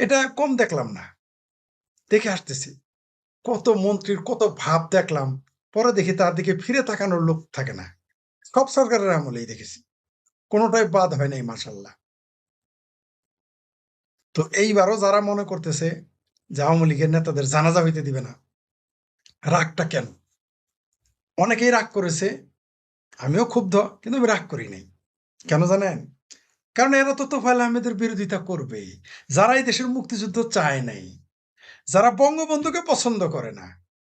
এটা কম দেখলাম না, দেখে আসতেছি। কত মন্ত্রীর কত ভাব দেখলাম, পরে দেখি তার দিকে ফিরে তাকানোর লোক থাকে না। সব সরকারের আমলেই দেখেছি, কোনোটাই বাদ হয় নাই, মাশাল্লাহ। তো এইবারও যারা মনে করতেছে যে আওয়ামী লীগের নেতাদের জানাজা হইতে দিবে না, রাগটা কেন? অনেকেই রাগ করেছে, আমিও ক্ষুব্ধ, কিন্তু আমি রাগ করি নাই। কেন জানেন? কারণ এরা তো তোফায়েল আহমেদের বিরোধিতা করবে, যারা এই দেশের মুক্তিযুদ্ধ চায় নাই, যারা বঙ্গবন্ধুকে পছন্দ করে না,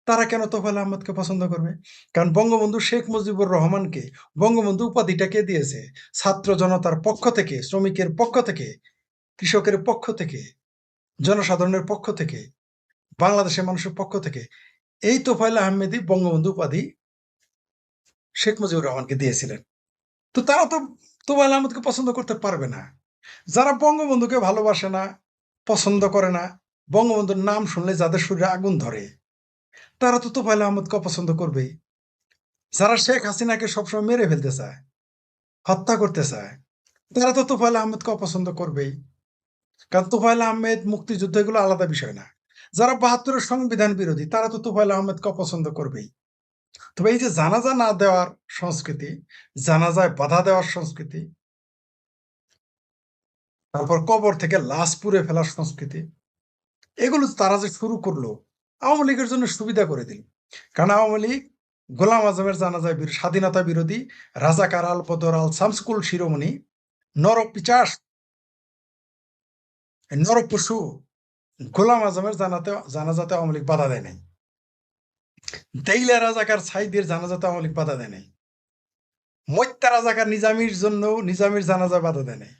তারা কেন তোফায়েল আহমেদকে পছন্দ করবে? কারণ বঙ্গবন্ধু শেখ মুজিবুর রহমানকে বঙ্গবন্ধু উপাধিটা কে দিয়েছে? ছাত্র জনতার পক্ষ থেকে, শ্রমিকের পক্ষ থেকে, কৃষকের পক্ষ থেকে, জনসাধারণের পক্ষ থেকে, বাংলাদেশের মানুষের পক্ষ থেকে এই তোফায়েল আহমেদই বঙ্গবন্ধু উপাধি শেখ মুজিবুর রহমানকে দিয়েছিলেন। তো তারা তো তোফায়েল আহমেদকে পছন্দ করতে পারবে না। যারা বঙ্গবন্ধুকে ভালোবাসে না, পছন্দ করে না, বঙ্গবন্ধুর নাম শুনলে যাদের শরীরে আগুন ধরে, তারা তো তোফায়েল আহমেদকে অপছন্দ করবেই। যারা শেখ হাসিনাকে সবসময় মেরে ফেলতে চায়, হত্যা করতে চায়, তারা তো তোফায়েল আহমেদকে অপছন্দ করবেই। কারণ তোফায়েল আহমেদ, মুক্তিযুদ্ধ এগুলো আলাদা বিষয় না। যারা ৭২-এর সংবিধান বিরোধী, তারা তো তোফায়েল আহমেদকে অপছন্দ করবেই। তবে এই যে জানাজা না দেওয়ার সংস্কৃতি, জানাজায় বাধা দেওয়ার সংস্কৃতি, তারপর কবর থেকে লাশ পুড়ে ফেলার সংস্কৃতি, এগুলো তারা যে শুরু করলো, আওয়ামী লীগের জন্য সুবিধা করে দিল। কারণ আওয়ামী লীগ গোলাম আজমের জানাজায় স্বাধীনতা বিরোধী রাজাকার আল বদর আল শামসুল শিরোমণি নরপিচাস, নরপশু গোলাম আজমের জানাজাতে আওয়ামী লীগ বাধা দেয় নাই। দেইলা রাজাকার সাইদের জানাজাতে আওয়ামী লীগ বাধা দেয় নাই। মত্যা রাজাকার নিজামীর জন্য নিজামীর জানাজা বাধা দেয় নাই।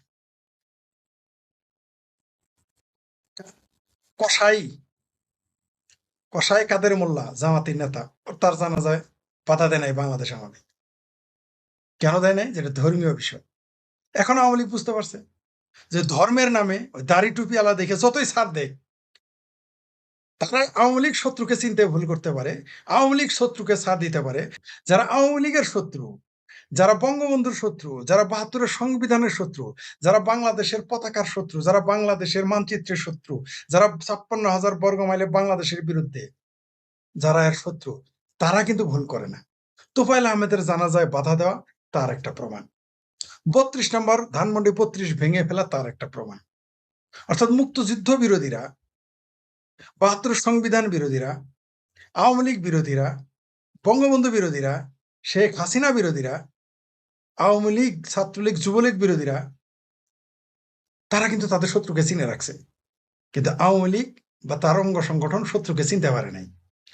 কসাই কসাই কাদের মোল্লা জামাতের নেতা, তার জানাজায় বাধা দেয় নাই বাংলাদেশ আওয়ামী লীগ। কেন দেয় নাই? যেটা ধর্মীয় বিষয়। এখন আওয়ামী লীগ বুঝতে পারছে যে ধর্মের নামে ওই দাড়ি টুপি আলা দেখে যতই ছাড় দেয়, তারা আওয়ামী লীগ শত্রুকে চিনতে ভুল করতে পারে, আওয়ামী লীগ শত্রুকে ছাড় দিতে পারে। যারা আওয়ামী লীগের শত্রু, যারা বঙ্গবন্ধুর শত্রু, যারা ৭২-এর সংবিধানের শত্রু, যারা বাংলাদেশের পতাকার শত্রু, যারা বাংলাদেশের মানচিত্রের শত্রু, যারা ৫৬,০০০ বর্গ মাইলে বাংলাদেশের বিরুদ্ধে যারা এর শত্রু, তারা কিন্তু ভুল করে না। তোফায়েল আহমেদের জানাজায় বাধা দেওয়া তার একটা প্রমাণ। ৩২ নম্বর ধানমন্ডি ৩২ ভেঙে ফেলা তার একটা প্রমাণ। অর্থাৎ মুক্তিযুদ্ধ বিরোধীরা, ৭২ সংবিধান বিরোধীরা, আওয়ামী লীগ বিরোধীরা, বঙ্গবন্ধু বিরোধীরা, শেখ হাসিনা বিরোধীরা, আওয়ামী লীগ, ছাত্রলীগ, যুবলীগ বিরোধীরা, তারা কিন্তু তাদের শত্রুকে চিনে রাখছে। কিন্তু আওয়ামী লীগ বা তার অঙ্গ সংগঠন শত্রুকে চিনতে পারে নাই,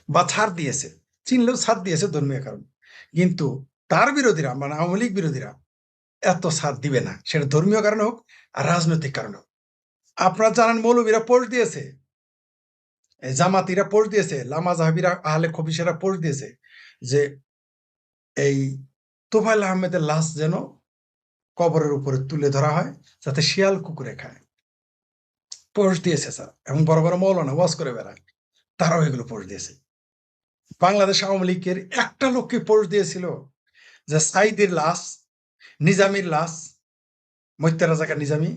বা ছাড় দিয়েছে, চিনলেও ছাড় দিয়েছে ধর্মীয় কারণ। কিন্তু তার বিরোধীরা, মানে আওয়ামী লীগ বিরোধীরা, এত ছাড় দিবে না, সেটা ধর্মীয় কারণে হোক আর রাজনৈতিক কারণে হোক। আপনারা জানেন মৌলবীরা পোস্ট দিয়েছে, জামাতিরা পোস্ট দিয়েছে, লামা জাহাবিরা, আহলে খবিসেরা পোস্ট দিয়েছে যে এই তোফায়েল আহমেদের লাশ যেন কবরের উপরে তুলে ধরা হয়, যাতে শিয়াল কুকুরে খায়। পোস্ট দিয়েছে স্যার, এবং বড় বড় মৌলানা ওয়াজ করে বেড়ায়, তারাও এগুলো পোস্ট দিয়েছে। বাংলাদেশ আওয়ামী লীগের একটা লোককে পোস্ট দিয়েছিল যে সাইদের লাশ, নিজামীর লাশ, মত্যা রাজাকার নিজামী,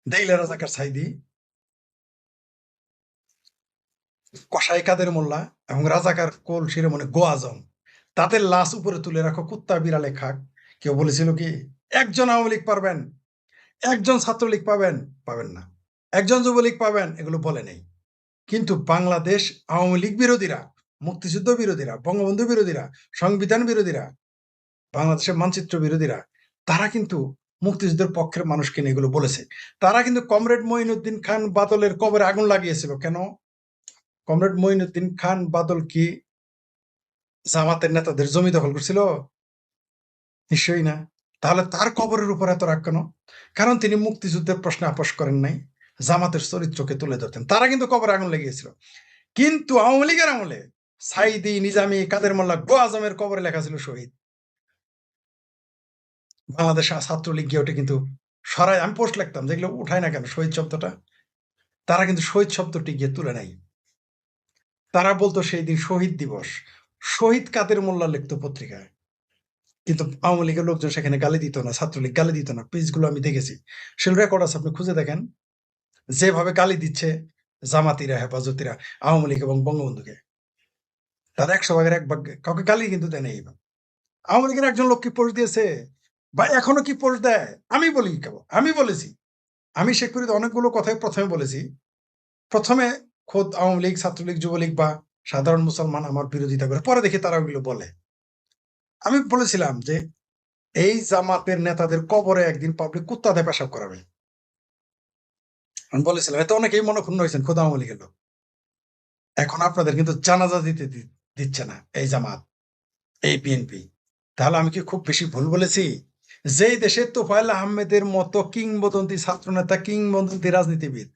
দেইলা রাজাকার সাইদি, কসাই কাদের মোল্লা এবং রাজাকার কোল শিরোমণি গো আজম, তাদের লাশ উপরে তুলে রাখো, কুত্তা বিড়ালে খাক। কেউ বলেছিল কি একজন আওয়ামী লীগ পারবেন, একজন ছাত্রলীগ পাবেন? পাবেন না। একজন যুবলীগ পাবেন? এগুলো বলে নেই। কিন্তু বাংলাদেশ আওয়ামী লীগ বিরোধীরা, মুক্তিযুদ্ধ বিরোধীরা, বঙ্গবন্ধু বিরোধীরা, সংবিধান বিরোধীরা, বাংলাদেশের মানচিত্র বিরোধীরা, তারা কিন্তু মুক্তিযুদ্ধের পক্ষের মানুষকে নিয়ে এগুলো বলেছে। তারা কিন্তু কমরেড মঈনুদ্দিন খান বাদলের কবরে আগুন লাগিয়েছিল। কেন? কমরেড মঈনুদ্দিন খান বাদল কি জামাতের নেতাদের জমি দখল করছিল? নিশ্চয়ই না। তাহলে তার কবরের উপর এত রাগ কেন? কারণ তিনি মুক্তিযুদ্ধের প্রশ্নে আপোষ করেন নাই, জামাতের চরিত্রকে তুলে ধরতেন। তারা কিন্তু কবরে আগুন লেগেছিল। কিন্তু আওয়ামী লীগের আমলে সাইদি, নিজামী, কাদের মোল্লা, গো আজমের কবরে লেখা ছিল শহীদ। বাংলাদেশ ছাত্রলীগ গিয়ে ওটা কিন্তু সরাই আমি পোস্ট লিখতাম, যেগুলো উঠায় না কেন শহীদ শব্দটা, তারা কিন্তু শহীদ শব্দটি গিয়ে তুলে নাই। তারা বলতো সেই দিন শহীদ দিবস, শহীদ কাদের মোল্লা লিখতো পত্রিকায়। কিন্তু আওয়ামী লীগের লোকজন সেখানে গালি দিত না, ছাত্রলীগ গালি দিত না। পেজগুলো আমি দেখেছি, সেগুলো রেকর্ড আছে, আপনি খুঁজে দেখেন যেভাবে গালি দিচ্ছে জামাতিরা, হেফাজতিরা আওয়ামী লীগ এবং বঙ্গবন্ধুকে। তারা 100 ভাগের 1 ভাগ কাউকে গালি কিন্তু দেয় নাই। আওয়ামী লীগের একজন লোক কি পোস্ট দিয়েছে বা এখনো কি পোস্ট দেয়? আমি বলি কেবল, আমি বলেছি, আমি শেখ ফরিদ অনেকগুলো কথাই প্রথমে বলেছি। প্রথমে খোদ আওয়ামী লীগ, ছাত্রলীগ, যুবলীগ বা সাধারণ মুসলমান আমার বিরোধিতা করে, পরে দেখি তারা ওগুলো বলে। আমি বলেছিলাম যে এই জামাতের নেতাদের কবরে একদিন পাবলিক কুত্তা দিয়ে পেশাব করাবে। আমি বলেছিলাম, এতে অনেকেই মনক্ষুণ্ণ হয়েছেন, খোদ আওয়ামী লীগের লোক। এখন আপনাদের কিন্তু জানাজা দিতে দিচ্ছে না এই জামাত, এই বিএনপি। তাহলে আমি কি খুব বেশি ভুল বলেছি? যেই দেশে তোফায়েল আহমেদের মতো কিংবদন্তি ছাত্রনেতা, কিংবদন্তি রাজনীতিবিদ,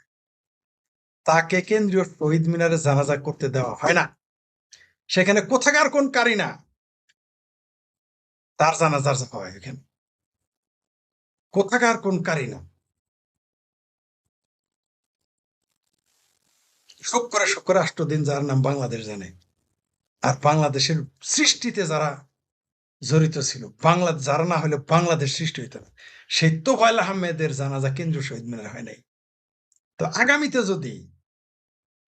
তাকে কেন্দ্রীয় শহীদ মিনারে জানাজা করতে দেওয়া হয় না, সেখানে কোথাকার কোন কারিনা তার জানাজার হয়, এখানে কোথাকার কোন কারিনা শোক করে 8 দিন যার নাম বাংলাদেশ জানে। আর বাংলাদেশের সৃষ্টিতে যারা জড়িত ছিল, যারা না হলে বাংলাদেশ সৃষ্টি হইত না, সেই তোফায়েল আহমেদের জানাজা কেন্দ্রীয় শহীদ মিনারে হয় নাই। তো আগামীতে যদি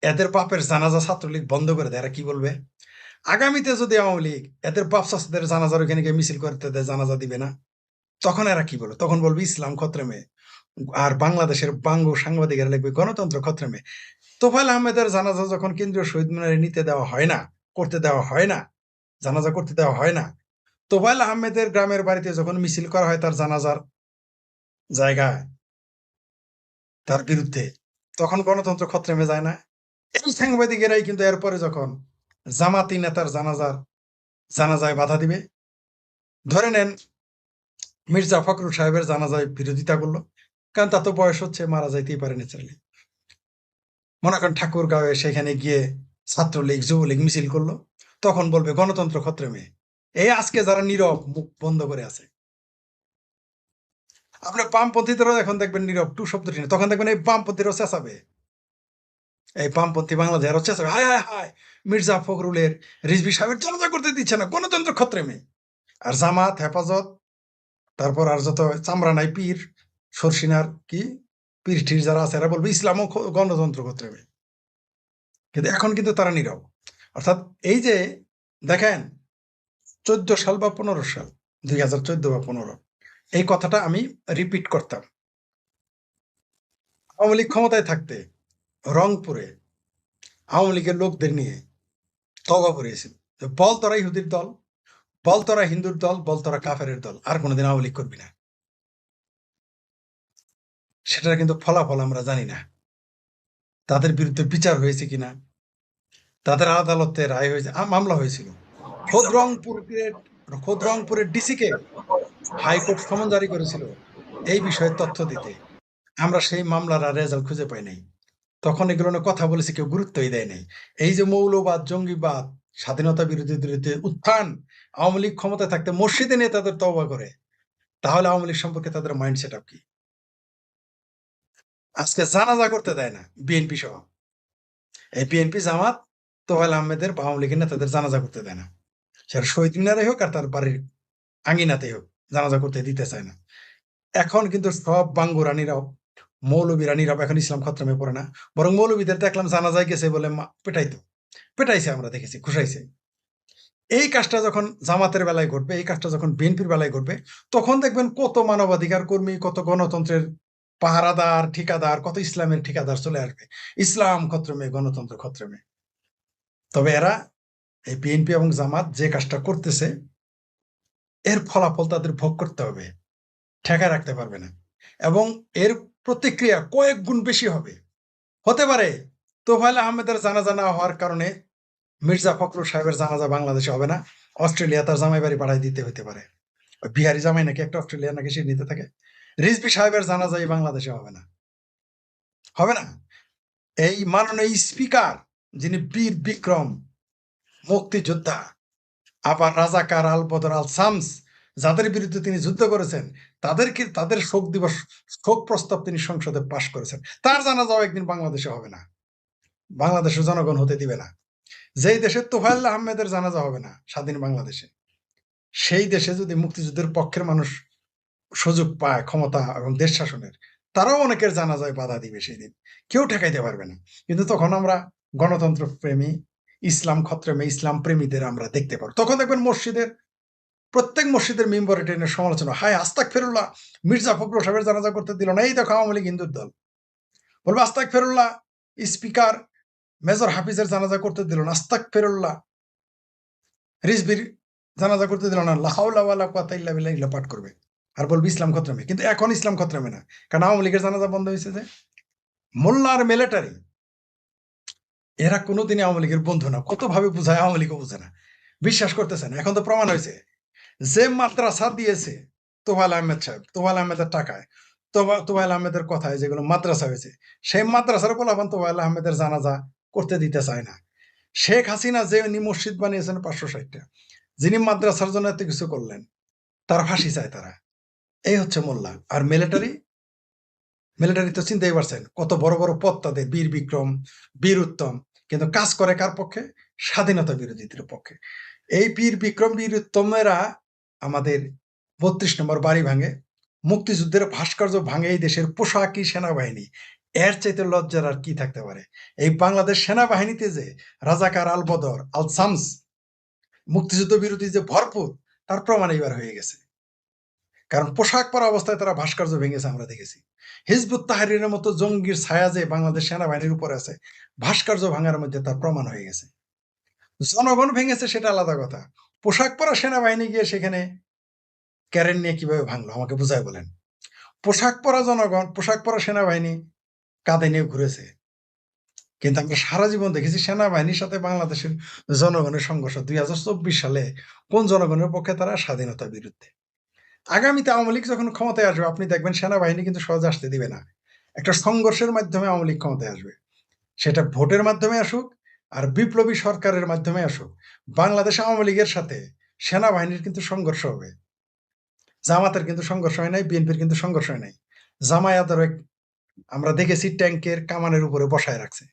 এদের বাপের জানাজা ছাত্রলীগ বন্ধ করে দেয়, এরা কি বলবে? আগামীতে যদি আওয়ামী লীগ এদের বাপ চাচাদের জানাজার ওখানে গিয়ে মিছিল করতে দেয়, জানাজা দিবে না, তখন এরা কি বলবে? তখন বলবে ইসলাম খত্রেমে। আর বাংলাদেশের বাঙ্গু সাংবাদিকেরা লিখবে গণতন্ত্র খত্রেমে। তোফায়েল আহমেদের জানাজা যখন কেন্দ্রীয় শহীদ মিনারে নিতে দেওয়া হয় না, করতে দেওয়া হয় না, জানাজা করতে দেওয়া হয় না, তোফায়েল আহমেদের গ্রামের বাড়িতে যখন মিছিল করা হয় তার জানাজার জায়গায়, তার বিরুদ্ধে, তখন গণতন্ত্র খত্রেমে যায় না? এই সাংবাদিকেরাই কিন্তু এরপরে যখন জামাতি নেতার জানাজায় বাধা দিবে, ধরে নেন মির্জা ফখরুল সাহেবের জানাজায় বিরোধিতা করলো, কারণ তার তো বয়স হচ্ছে, মারা যাইতেই পারে ন্যাচারালি। মনে করেন ঠাকুরগাঁওয়ে সেখানে গিয়ে ছাত্রলীগ, যুবলীগ মিছিল করলো, তখন বলবে গণতন্ত্র খত্রেমে। এই আজকে যারা নীরব, মুখ বন্ধ করে আছে, আপনি বামপন্থীদেরও এখন দেখবেন নীরব, টু শব্দটি নেই, তখন দেখবেন এই বামপন্থীরাও চেঁচাবে, এই বামপন্থী বাংলাদেশের চেঁচাবে, হায় হায় হায়, মির্জা ফখরুলের, রিজভী সাহেবের জানাজা করতে দিচ্ছে না, গণতন্ত্র খত্রেমে। আর জামাত, হেফাজত, তারপর আর যত চামড়া নাই পীর, সরসিনার কি পীর ঠির যারা আছে, এরা বলবে ইসলামও গণতন্ত্র খত্রেমে। কিন্তু এখন কিন্তু তারা নীরব। অর্থাৎ এই যে দেখেন 14 সাল বা 15 সাল, 2014 বা 15, এই কথাটা আমি রিপিট করতাম। আওয়ামী লীগ ক্ষমতায় থাকতে রংপুরে আওয়ামী লীগের লোকদের নিয়ে তওবা করিয়েছিল, বল তোরা ইহুদির দল, বল তোরা হিন্দুর দল, বল তোরা কাফেরের দল, আর কোনোদিন আওয়ামী লীগ করবি না। সেটার কিন্তু ফলাফল আমরা জানি না, তাদের বিরুদ্ধে বিচার হয়েছে কিনা, তাদের আদালতে রায় হয়েছে, মামলা হয়েছিল। খোদ রংপুরের ডিসিকে হাইকোর্ট সমন জারি করেছিল এই বিষয়ে তথ্য দিতে। আমরা সেই মামলার রেজাল্ট খুঁজে পাই নাই। তখন এগুলো নিয়ে কথা বলেছে, কেউ গুরুত্বই দেয় নাই। এই যে মৌলবাদ, জঙ্গিবাদ, স্বাধীনতা বিরোধীদের বিরুদ্ধে উত্থান, আওয়ামী লীগ ক্ষমতায় থাকতে মসজিদে নিয়ে তাদের তওবা করে, তাহলে আওয়ামী লীগ সম্পর্কে তাদের মাইন্ড সেট আপ কি? আজকে জানাজা করতে দেয় না বিএনপি সহ, এই বিএনপি, জামাত, তোফায়েল আহমেদের বা আওয়ামী লীগের নেতাদের জানাজা করতে দেয় না। সেটা শহীদ মিনারে হোক আর তার বাড়ির আঙ্গিনাতেই হোক, জানাজা করতে দিতে চায় না। এখন কিন্তু সব বাঙ্গু রানীরাও, মৌলবী রানীরাও এখন ইসলাম খত্রামে পড়ে না, বরং মৌলবীদের দেখলাম জানাজায় গেছে বলে পেটাইছে, আমরা দেখেছি, ঘুষাইছে। এই কাজটা যখন জামাতের বেলায় ঘটবে, এই কাজটা যখন বিএনপির বেলায় ঘটবে, তখন দেখবেন কত মানবাধিকার কর্মী, কত গণতন্ত্রের পাহারাদার, ঠিকাদার, কত ইসলামের ঠিকাদার চলে আসবে ইসলাম খত্রমে, গণতন্ত্র খত্রমে। তবে এরা, এই বিএনপি এবং জামাত যে কাজটা করতেছে, এর ফলাফল তাদের ভোগ করতে হবে, ঠেকা রাখতে পারবে না, এবং এর প্রতিক্রিয়া কয়েক গুণ বেশি হবে। হতে পারে তোফায়েল আহমেদের জানাজা না হওয়ার কারণে মির্জা ফখরুল সাহেবের জানাজা বাংলাদেশে হবে না, অস্ট্রেলিয়া তার জামাই বাড়ি পাঠাই দিতে হতে পারে। বিহারি জামাই নাকি একটা অস্ট্রেলিয়া নাকি সে নিতে থাকে। রিজভী সাহেবের জানাজা এই বাংলাদেশে হবে না, হবে না। এই মাননীয় স্পিকার, যিনি বীর বিক্রম মুক্তিযোদ্ধা, আবার রাজাকার আল বদর আল শামস, যাদের বিরুদ্ধে তিনি যুদ্ধ করেছেন তাদের শোক দিবস, শোক প্রস্তাব তিনি সংসদে পাশ করেছেন। তার জানাজাও একদিন বাংলাদেশে হবে না, বাংলাদেশের জনগণ হতে দিবে না। যেই দেশে তোফায়েল আহমেদের জানাজা হবে না স্বাধীন বাংলাদেশে, সেই দেশে যদি মুক্তিযুদ্ধের পক্ষের মানুষ সুযোগ পায় ক্ষমতা এবং দেশ শাসনের, তারাও অনেকের জানাজায় বাধা দিবে সেই দিন, কেউ ঠেকাইতে পারবে না। কিন্তু তখন আমরা গণতন্ত্র প্রেমী, ইসলাম খত্রেমে ইসলাম প্রেমীদের আমরা দেখতে পারবো। তখন দেখবেন প্রত্যেক মসজিদের মেম্বরে টেনের সমালোচনা, হায় আস্তাক ফেরুল্লাহ মির্জা ফখরুল সাহেবের জানাজা করতে দিল না, এই দেখো আওয়ামী লীগ হিন্দুর দল। বলবো আস্তাক ফেরুল্লাহ স্পিকার মেজর হাফিজের জানাজা করতে দিল না, আস্তাক ফেরুল্লাহ রিজবির জানাজা করতে দিল না, লা হাওলা ওয়ালা কুওয়াতা ইল্লা বিল্লাহ এগুলো পাঠ করবে আর বলবে ইসলাম খত্রামে। কিন্তু এখন ইসলাম খত্রামে না, কারণ আওয়ামী লীগের জানাজা বন্ধ হয়েছে। যে মোল্লা আর মিলিটারি এরা কোনোদিনই আওয়ামী লীগের বন্ধু না, কত ভাবে বুঝায় আওয়ামী লীগও বুঝে না, বিশ্বাস করতেছে না। এখন তো প্রমাণ হয়েছে, যে মাদ্রাসা দিয়েছে তোফায়েল আহমেদ সাহেব, তোফায়েল আহমেদের টাকায়, তোফায়েল আহমেদের কথায় যেগুলো মাদ্রাসা হয়েছে, সেই মাদ্রাসার পোলাপান তোফায়েল আহমেদের জানাজা করতে দিতে চায় না। শেখ হাসিনা যে উনি মসজিদ বানিয়েছেন 560টা, যিনি মাদ্রাসার জন্য এত কিছু করলেন, তার ফাঁসি চায় তারা। এই হচ্ছে মোল্লা। আর মিলিটারি তো চিন্তাই পারছেন কত বড় বড় পদ তাদের, বীর বিক্রম, বীর উত্তম, কিন্তু কাজ করে কার পক্ষে? স্বাধীনতা বিরোধীদের পক্ষে। এই বীর বিক্রম বীর উত্তমেরা আমাদের 32 নম্বর বাড়ি ভাঙে, মুক্তিযুদ্ধের ভাস্কর্য ভাঙে এই দেশের পোশাকি সেনাবাহিনী। এর চাইতে লজ্জার আর কি থাকতে পারে? এই বাংলাদেশ সেনাবাহিনীতে যে রাজাকার, আল বদর, আল শামস, মুক্তিযুদ্ধ বিরোধী যে ভরপুর, তার প্রমাণ এইবার হয়ে গেছে। কারণ পোশাক পরা অবস্থায় তারা ভাস্কর্য ভেঙেছে, আমরা দেখেছি। হিজবুত তাহরিরের মতো জঙ্গির ছায়া যে বাংলাদেশ সেনাবাহিনীর উপরে আছে, ভাস্কর্য ভাঙার মধ্যে তার প্রমাণ হয়ে গেছে। জনগণ ভেঙেছে সেটা আলাদা কথা, পোশাক পরা সেনাবাহিনী গিয়ে সেখানে ক্যারেন নিয়ে কিভাবে ভাঙলো আমাকে বুঝায় বলেন। পোশাক পরা জনগণ, পোশাক পরা সেনাবাহিনী কাঁধে নিয়ে ঘুরেছে। কিন্তু আমরা সারা জীবন দেখেছি সেনাবাহিনীর সাথে বাংলাদেশের জনগণের সংঘর্ষ। 2024 সালে কোন জনগণের পক্ষে? তারা স্বাধীনতার বিরুদ্ধে। আগামীতে আওয়ামী লীগ যখন ক্ষমতায় আসবে, আপনি দেখবেন সেনাবাহিনী কিন্তু সহজে আসতে দিবে না। একটা সংঘর্ষের মাধ্যমে আওয়ামী লীগ ক্ষমতায় আসবে, সেটা ভোটের মাধ্যমে আসুক আর বিপ্লবী সরকারের মাধ্যমে আসুক। বাংলাদেশ আওয়ামী লীগের সাথে সেনাবাহিনীর কিন্তু সংঘর্ষ হবে। জামাতের কিন্তু সংঘর্ষ হয় নাই, বিএনপির কিন্তু সংঘর্ষ হয় নাই। জামায়াতের আমরা দেখেছি ট্যাঙ্কের কামানের উপরে বসায় রাখছে।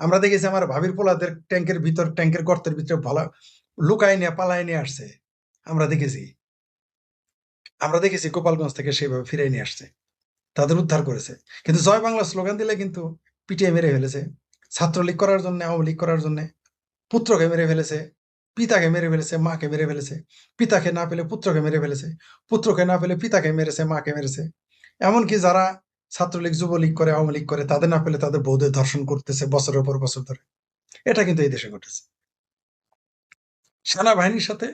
আমরা দেখেছি আমার ভাবির পোলাদের ট্যাঙ্কের গর্তের ভিতরে ভালো লুকায় নিয়ে পালায় নিয়ে আসছে। আমরা দেখেছি গোপালগঞ্জ থেকে সেভাবে ফিরে নিয়ে আসছে, তাদের উদ্ধার করেছে। কিন্তু জয় বাংলা স্লোগান দিলে কিন্তু পিটিয়ে মেরে ফেলেছে। ছাত্রলীগ করার জন্য, আওয়ামী লীগ করার জন্য পুত্রকে মেরে ফেলেছে, পিতাকে মেরে ফেলেছে, মাকে মেরে ফেলেছে, পিতাকে না পেলে পুত্রকে মেরে ফেলেছে, পুত্রকে না পেলে পিতাকে মেরেছে, মাকে মেরেছে। এমনকি যারা ছাত্রলীগ, যুবলীগ করে, আওয়ামী লীগ করে, তাদের না পেলে তাদের বৌদের ধর্ষণ করতেছে বছরের পর বছর ধরে। এটা কিন্তু এই দেশে ঘটেছে। সেনাবাহিনীর সাথে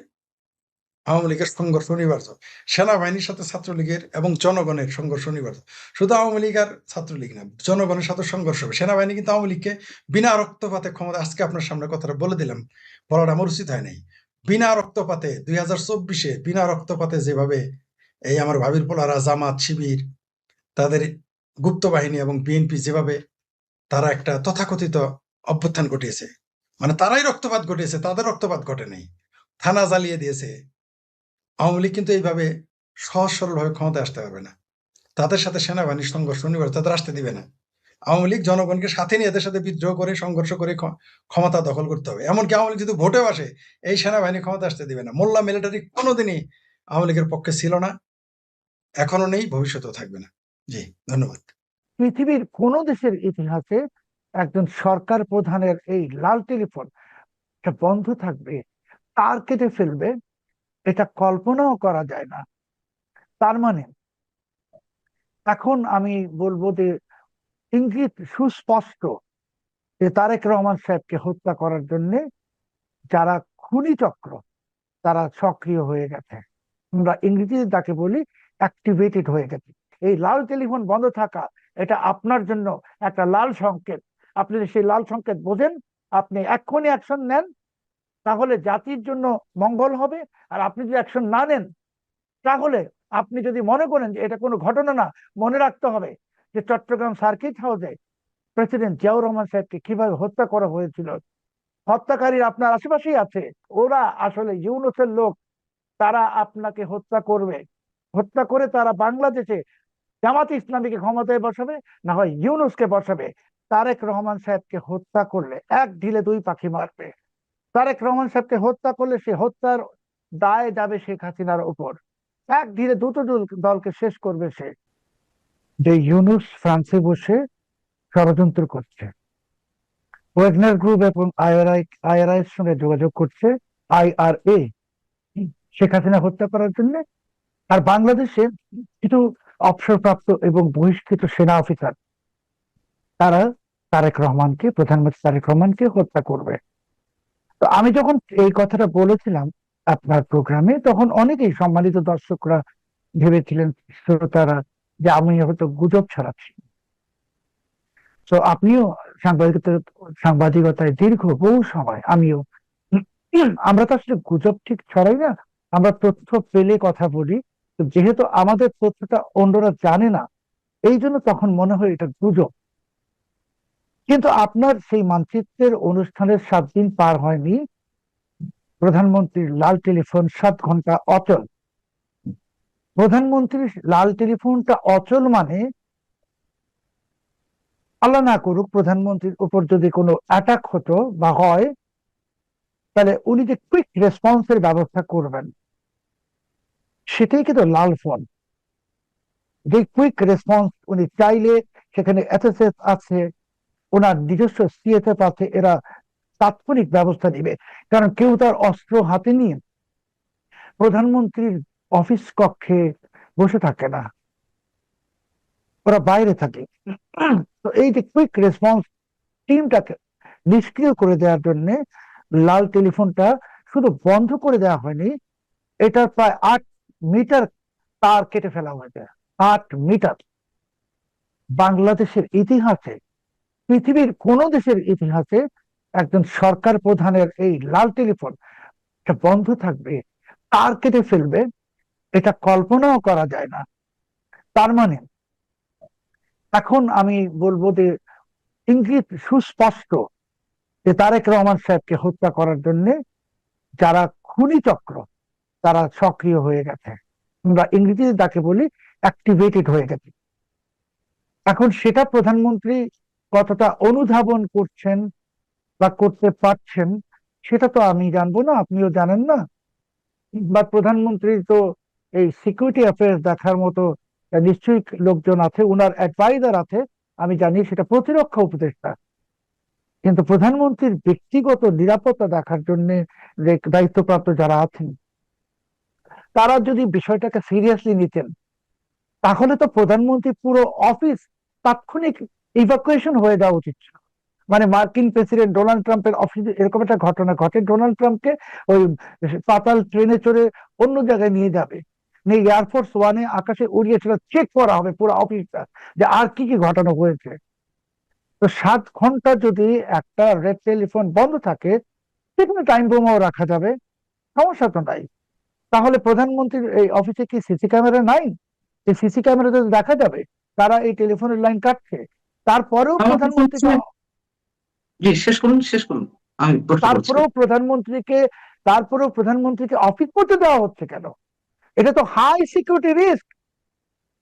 আওয়ামী লীগের সংঘর্ষ অনিবার্য, সেনাবাহিনীর সাথে ছাত্রলীগের এবং জনগণের সংঘর্ষ অনিবার্য। শুধু আওয়ামী লীগ আর ছাত্রলীগ না, জনগণের সাথে সংঘর্ষ হবে। সেনাবাহিনী কিন্তু আওয়ামী লীগকে বিনা রক্তপাতে ক্ষমতা, আজকে আপনার সামনে কথাটা বলে দিলাম, বলাটা আমার উচিত হয় নাই। বিনা রক্তপাতে 2024 বিনা রক্তপাতে যেভাবে এই আমার ভাবির পোলারা, জামাত, শিবির, তাদের গুপ্ত বাহিনী এবং বিএনপি যেভাবে তারা একটা তথাকথিত অভ্যুত্থান ঘটিয়েছে, মানে তারাই রক্তপাত ঘটিয়েছে, তাদের রক্তপাত ঘটে নেই, থানা জ্বালিয়ে দিয়েছে। আওয়ামী লীগ কিন্তু এইভাবে সহজ সরলভাবে ক্ষমতায় আসতে পারবে না। তাদের সাথে সেনাবাহিনীর সংঘর্ষ অনিবার্য, তাদের আসতে দিবে না। আওয়ামী লীগ জনগণকে সাথে নিয়ে এদের সাথে বিদ্রোহ করে, সংঘর্ষ করে ক্ষমতা দখল করতে হবে। এমনকি আওয়ামী লীগ যদি ভোটেও আসে, এই সেনাবাহিনী ক্ষমতা আসতে দিবে না। মোল্লা মিলিটারি কোনোদিনই আওয়ামী লীগের পক্ষে ছিল না, এখনো নেই, ভবিষ্যতেও থাকবে না। জি, ধন্যবাদ। পৃথিবীর কোন দেশের ইতিহাসে একজন সরকার প্রধানের এই লাল টেলিফোন বন্ধ থাকবে, তার কেটে ফেলবে, এটা কল্পনাও করা যায় না। তার মানে এখন আমি বলবো যে ইঙ্গিত সুস্পষ্ট যে তারেক রহমান সাহেবকে হত্যা করার জন্য যারা খুনি চক্র, তারা সক্রিয় হয়ে গেছে। আমরা ইংরেজিতে তাকে বলি অ্যাক্টিভেটেড হয়ে গেছে। এই লাল টেলিফোন বন্ধ থাকা, এটা আপনার জন্য একটা লাল সংকেত। আপনি যদি সেই লাল সংকেত বোঝেন, আপনি এক্ষুনি অ্যাকশন নেন, তাহলে জাতির জন্য মঙ্গল হবে। আর আপনি যদি অ্যাকশন না নেন, তাহলে আপনি যদি মনে করেন যে এটা কোনো ঘটনা না, মনে রাখতে হবে যে চট্টগ্রাম সার্কিট হাউসে প্রেসিডেন্ট জিয়াউর রহমান সাহেবকে কিভাবে হত্যা করা হয়েছিল। হত্যাকারী আপনার আশেপাশেই আছে, ওরা আসলে ইউনূসের লোক, তারা আপনাকে হত্যা করবে, হত্যা করে তারা বাংলাদেশে জামাত ইসলামীকে ক্ষমতায় বসাবে, না হয় ইউনূসকে বসাবে। তারেক রহমান সাহেবকে হত্যা করলে এক ঢিলে দুই পাখি মারবে। তারেক রহমান সাহেবকে হত্যা করলে সে হত্যার দায় যাবে শেখ হাসিনার উপর। এক ঢিলে দুটো দলকে শেষ করবে সে। যে ইউনূস ফ্রান্সে বসে ষড়যন্ত্র করছে, ওয়েগনার গ্রুপ এবং আইআরআই এর সঙ্গে যোগাযোগ করছে, IRA, শেখ হাসিনা হত্যা করার জন্য। আর বাংলাদেশে কিছু অবসরপ্রাপ্ত এবং বহিষ্কৃত সেনা অফিসার তারা প্রধানমন্ত্রী তারেক রহমানকে হত্যা করবে। তো আমি যখন এই কথাটা বলেছিলাম আপনার প্রোগ্রামে, তখন অনেকেই সম্মানিত দর্শকরা ভেবেছিলেন, শ্রোতারা, যে আমি হয়তো গুজব ছড়াচ্ছি। তো আপনিও সাংবাদিকতায় দীর্ঘ বহু সময়, আমিও, আমরা তো আসলে গুজব ঠিক ছড়াই না, আমরা তথ্য পেলে কথা বলি। তো যেহেতু আমাদের তথ্যটা অন্যরা জানে না, এই জন্য তখন মনে হয় এটা গুজব। কিন্তু আপনার সেই মানচিত্রের অনুষ্ঠানের 7 দিন পার হয়নি, প্রধানমন্ত্রীর লাল টেলিফোন 7 ঘন্টা অচল। প্রধানমন্ত্রীর লাল টেলিফোনটা অচল মানে, আল্লাহ না করুক প্রধানমন্ত্রীর উপর যদি কোনো অ্যাটাক হতো বা হয়, তাহলে উনি যে কুইক রেসপন্সের ব্যবস্থা করবেন, সেটাই কিন্তু লাল ফোন। যে কুইক রেসপন্স উনি চাইলে, সেখানে SSF আছে, ওনার নিজস্ব CSF আছে, এরা তাৎক্ষণিক ব্যবস্থা নিবে। কারণ কেউ তার অস্ত্র হাতে নিয়ে প্রধানমন্ত্রীর অফিস কক্ষে বসে থাকে না, ওরা বাইরে থাকে। তো এই যে কুইক রেসপন্স টিমটাকে নিষ্ক্রিয় করে দেওয়ার জন্য লাল টেলিফোনটা শুধু বন্ধ করে দেওয়া হয়নি, এটার প্রায় 8 মিটার তার কেটে ফেলা হয়েছে। 8 মিটার। বাংলাদেশের ইতিহাসে, পৃথিবীর কোন দেশের ইতিহাসে একজন সরকার প্রধানের এই লাল টেলিফোন বন্ধ থাকবে, তার কেটে ফেলবে, এটা কল্পনাও করা যায় না। তার মানে এখন আমি বলবো যে ইঙ্গিত সুস্পষ্ট যে তারেক রহমান সাহেবকে হত্যা করার জন্য যারা খুনি চক্র, তারা সক্রিয় হয়ে গেছে, আমরা ইংরেজিতে যাকে বলি অ্যাক্টিভেটেড হয়ে গেছে। এখন সেটা প্রধানমন্ত্রী কতটা অনুধাবন করছেন বা করতে পারছেন, সেটা তো আমি জানবো না, আপনিও জানেন না। বা প্রধানমন্ত্রীর তো এই সিকিউরিটি অ্যাফেয়ার্স দেখার মতো নিশ্চয়ই লোকজন আছে, উনার অ্যাডভাইজার আছে, আমি জানি সেটা প্রতিরক্ষা উপদেষ্টা। কিন্তু প্রধানমন্ত্রীর ব্যক্তিগত নিরাপত্তা দেখার জন্য যে দায়িত্বপ্রাপ্ত যারা আছেন, তারা যদি বিষয়টাকে সিরিয়াসলি নিতেন, তাহলে তো প্রধানমন্ত্রী পুরো অফিস তাৎক্ষণিক ইভাকুয়েশন হয়ে যাওয়া উচিত ছিল। মানে মার্কিন প্রেসিডেন্ট ডোনাল্ড ট্রাম্পের অফিসে এরকম একটা ঘটনা ঘটে, ডোনাল্ড ট্রাম্পকে ওই পাতাল ট্রেনে চড়ে অন্য জায়গায় নিয়ে যাবে, নিয়ে এয়ারফোর্স ওয়ানে আকাশে উড়িয়ে সেটা চেক করা হবে পুরো অফিসটা, যে আর কি কি ঘটনা হয়েছে। তো 7 ঘন্টা যদি একটা রেড টেলিফোন বন্ধ থাকে, সেখানে টাইম বোমাও রাখা যাবে, সমস্যা তো নাই। তাহলে প্রধানমন্ত্রীর এই অফিসে কি সিসি ক্যামেরা নাই? এই সিসি ক্যামেরাতে দেখা যাবে তারা এই টেলিফোনের লাইন কাটছে। তারপরেও আমার প্রশ্ন হচ্ছে, প্রধানমন্ত্রীকে জি শেষ করুন, শেষ করুন, আমি প্রশ্ন করছি। তারপরেও প্রধানমন্ত্রীকে তারপরেও প্রধানমন্ত্রীকে অফিস করতে দেওয়া হচ্ছে কেন? এটা তো হাই সিকিউরিটি রিস্ক।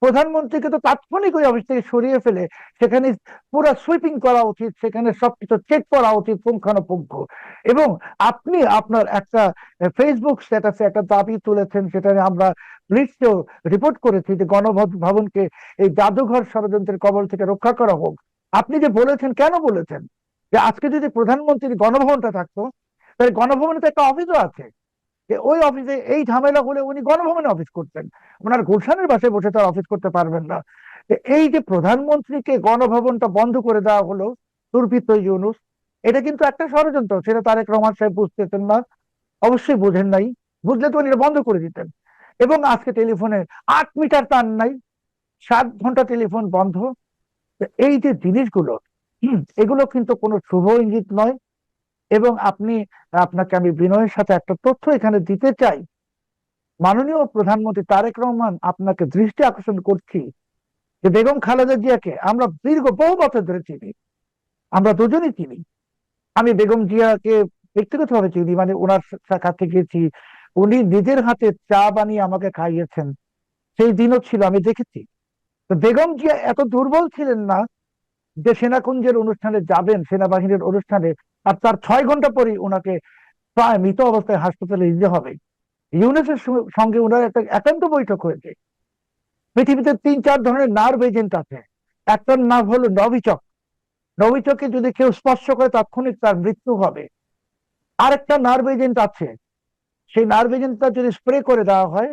প্রধানমন্ত্রীকে তো তাৎক্ষণিক ওই অফিস থেকে সরিয়ে ফেলে সেখানে পুরো সুইপিং করা উচিত, সেখানে সবকিছু চেক করা উচিত পুঙ্খানুপুঙ্খ। এবং আপনি আপনার একটা ফেসবুক স্ট্যাটাসে একটা দাবি তুলেছেন, সেটা আমরা পুলিশকেও রিপোর্ট করেছি, যে গণভবনকে এই জাদুঘর ষড়যন্ত্রের কবল থেকে রক্ষা করা হোক। আপনি যে বলেছেন, কেন বলেছেন যে আজকে যদি প্রধানমন্ত্রীর গণভবনটা থাকতো, তাহলে গণভবনে তো একটা অফিসও আছে, যে ওই অফিসে এই ঝামেলা হলে উনি গণভবনে অফিস করতেন, ওনার গুলশানের বাসায় বসে তার অফিস করতে পারবেন না। এই যে প্রধানমন্ত্রীকে গণভবনটা বন্ধ করে দেওয়া হলো দুর্বৃত্ত ইউনূস, এটা কিন্তু একটা ষড়যন্ত্র, সেটা তারেক রহমান সাহেব বুঝতেছেন না, অবশ্যই বুঝেন নাই, বুঝলে তো উনি এটা বন্ধ করে দিতেন। এবং আজকে টেলিফোনে 8 মিটার তার নাই, 7 ঘন্টা টেলিফোন বন্ধ। এই যে জিনিসগুলো, এগুলো কিন্তু কোনো শুভ ইঙ্গিত নয়। এবং আপনাকে আমি বিনয়ের সাথে একটা তথ্য এখানে দিতে চাই। মাননীয় প্রধানমন্ত্রী তারেক রহমান, আপনাকে দৃষ্টি আকর্ষণ করছি যে বেগম খালেদা জিয়াকে আমরা দীর্ঘ বহু বছর ধরে চিনি, আমরা দুজনই চিনি। আমি বেগম জিয়াকে ব্যক্তিগতভাবে চিনি, মানে ওনার কাছে গেছি, উনি নিজের হাতে চা বানিয়ে আমাকে খাইয়েছেন, সেই দিনও ছিল, আমি দেখেছি। তো বেগম জিয়া এত দুর্বল ছিলেন না যে সেনাকুঞ্জের অনুষ্ঠানে যাবেন, সেনাবাহিনীর অনুষ্ঠানে, আর তার 6 ঘন্টা পরেই ওনাকে প্রায় মৃত অবস্থায় হাসপাতালে নিতে হবে। ইউনুসের সঙ্গে ওনার একটা একান্ত বৈঠক হয়েছে। পৃথিবীতে 3-4 ধরনের নার্ভ এজেন্ট আছে। একটার নাম হলো নভিচক। নভিচকে যদি কেউ স্পর্শ করে তাৎক্ষণিক তার মৃত্যু হবে। আরেকটা নার্ভ এজেন্ট আছে, সেই নার্ভ এজেন্টটা যদি স্প্রে করে দেওয়া হয়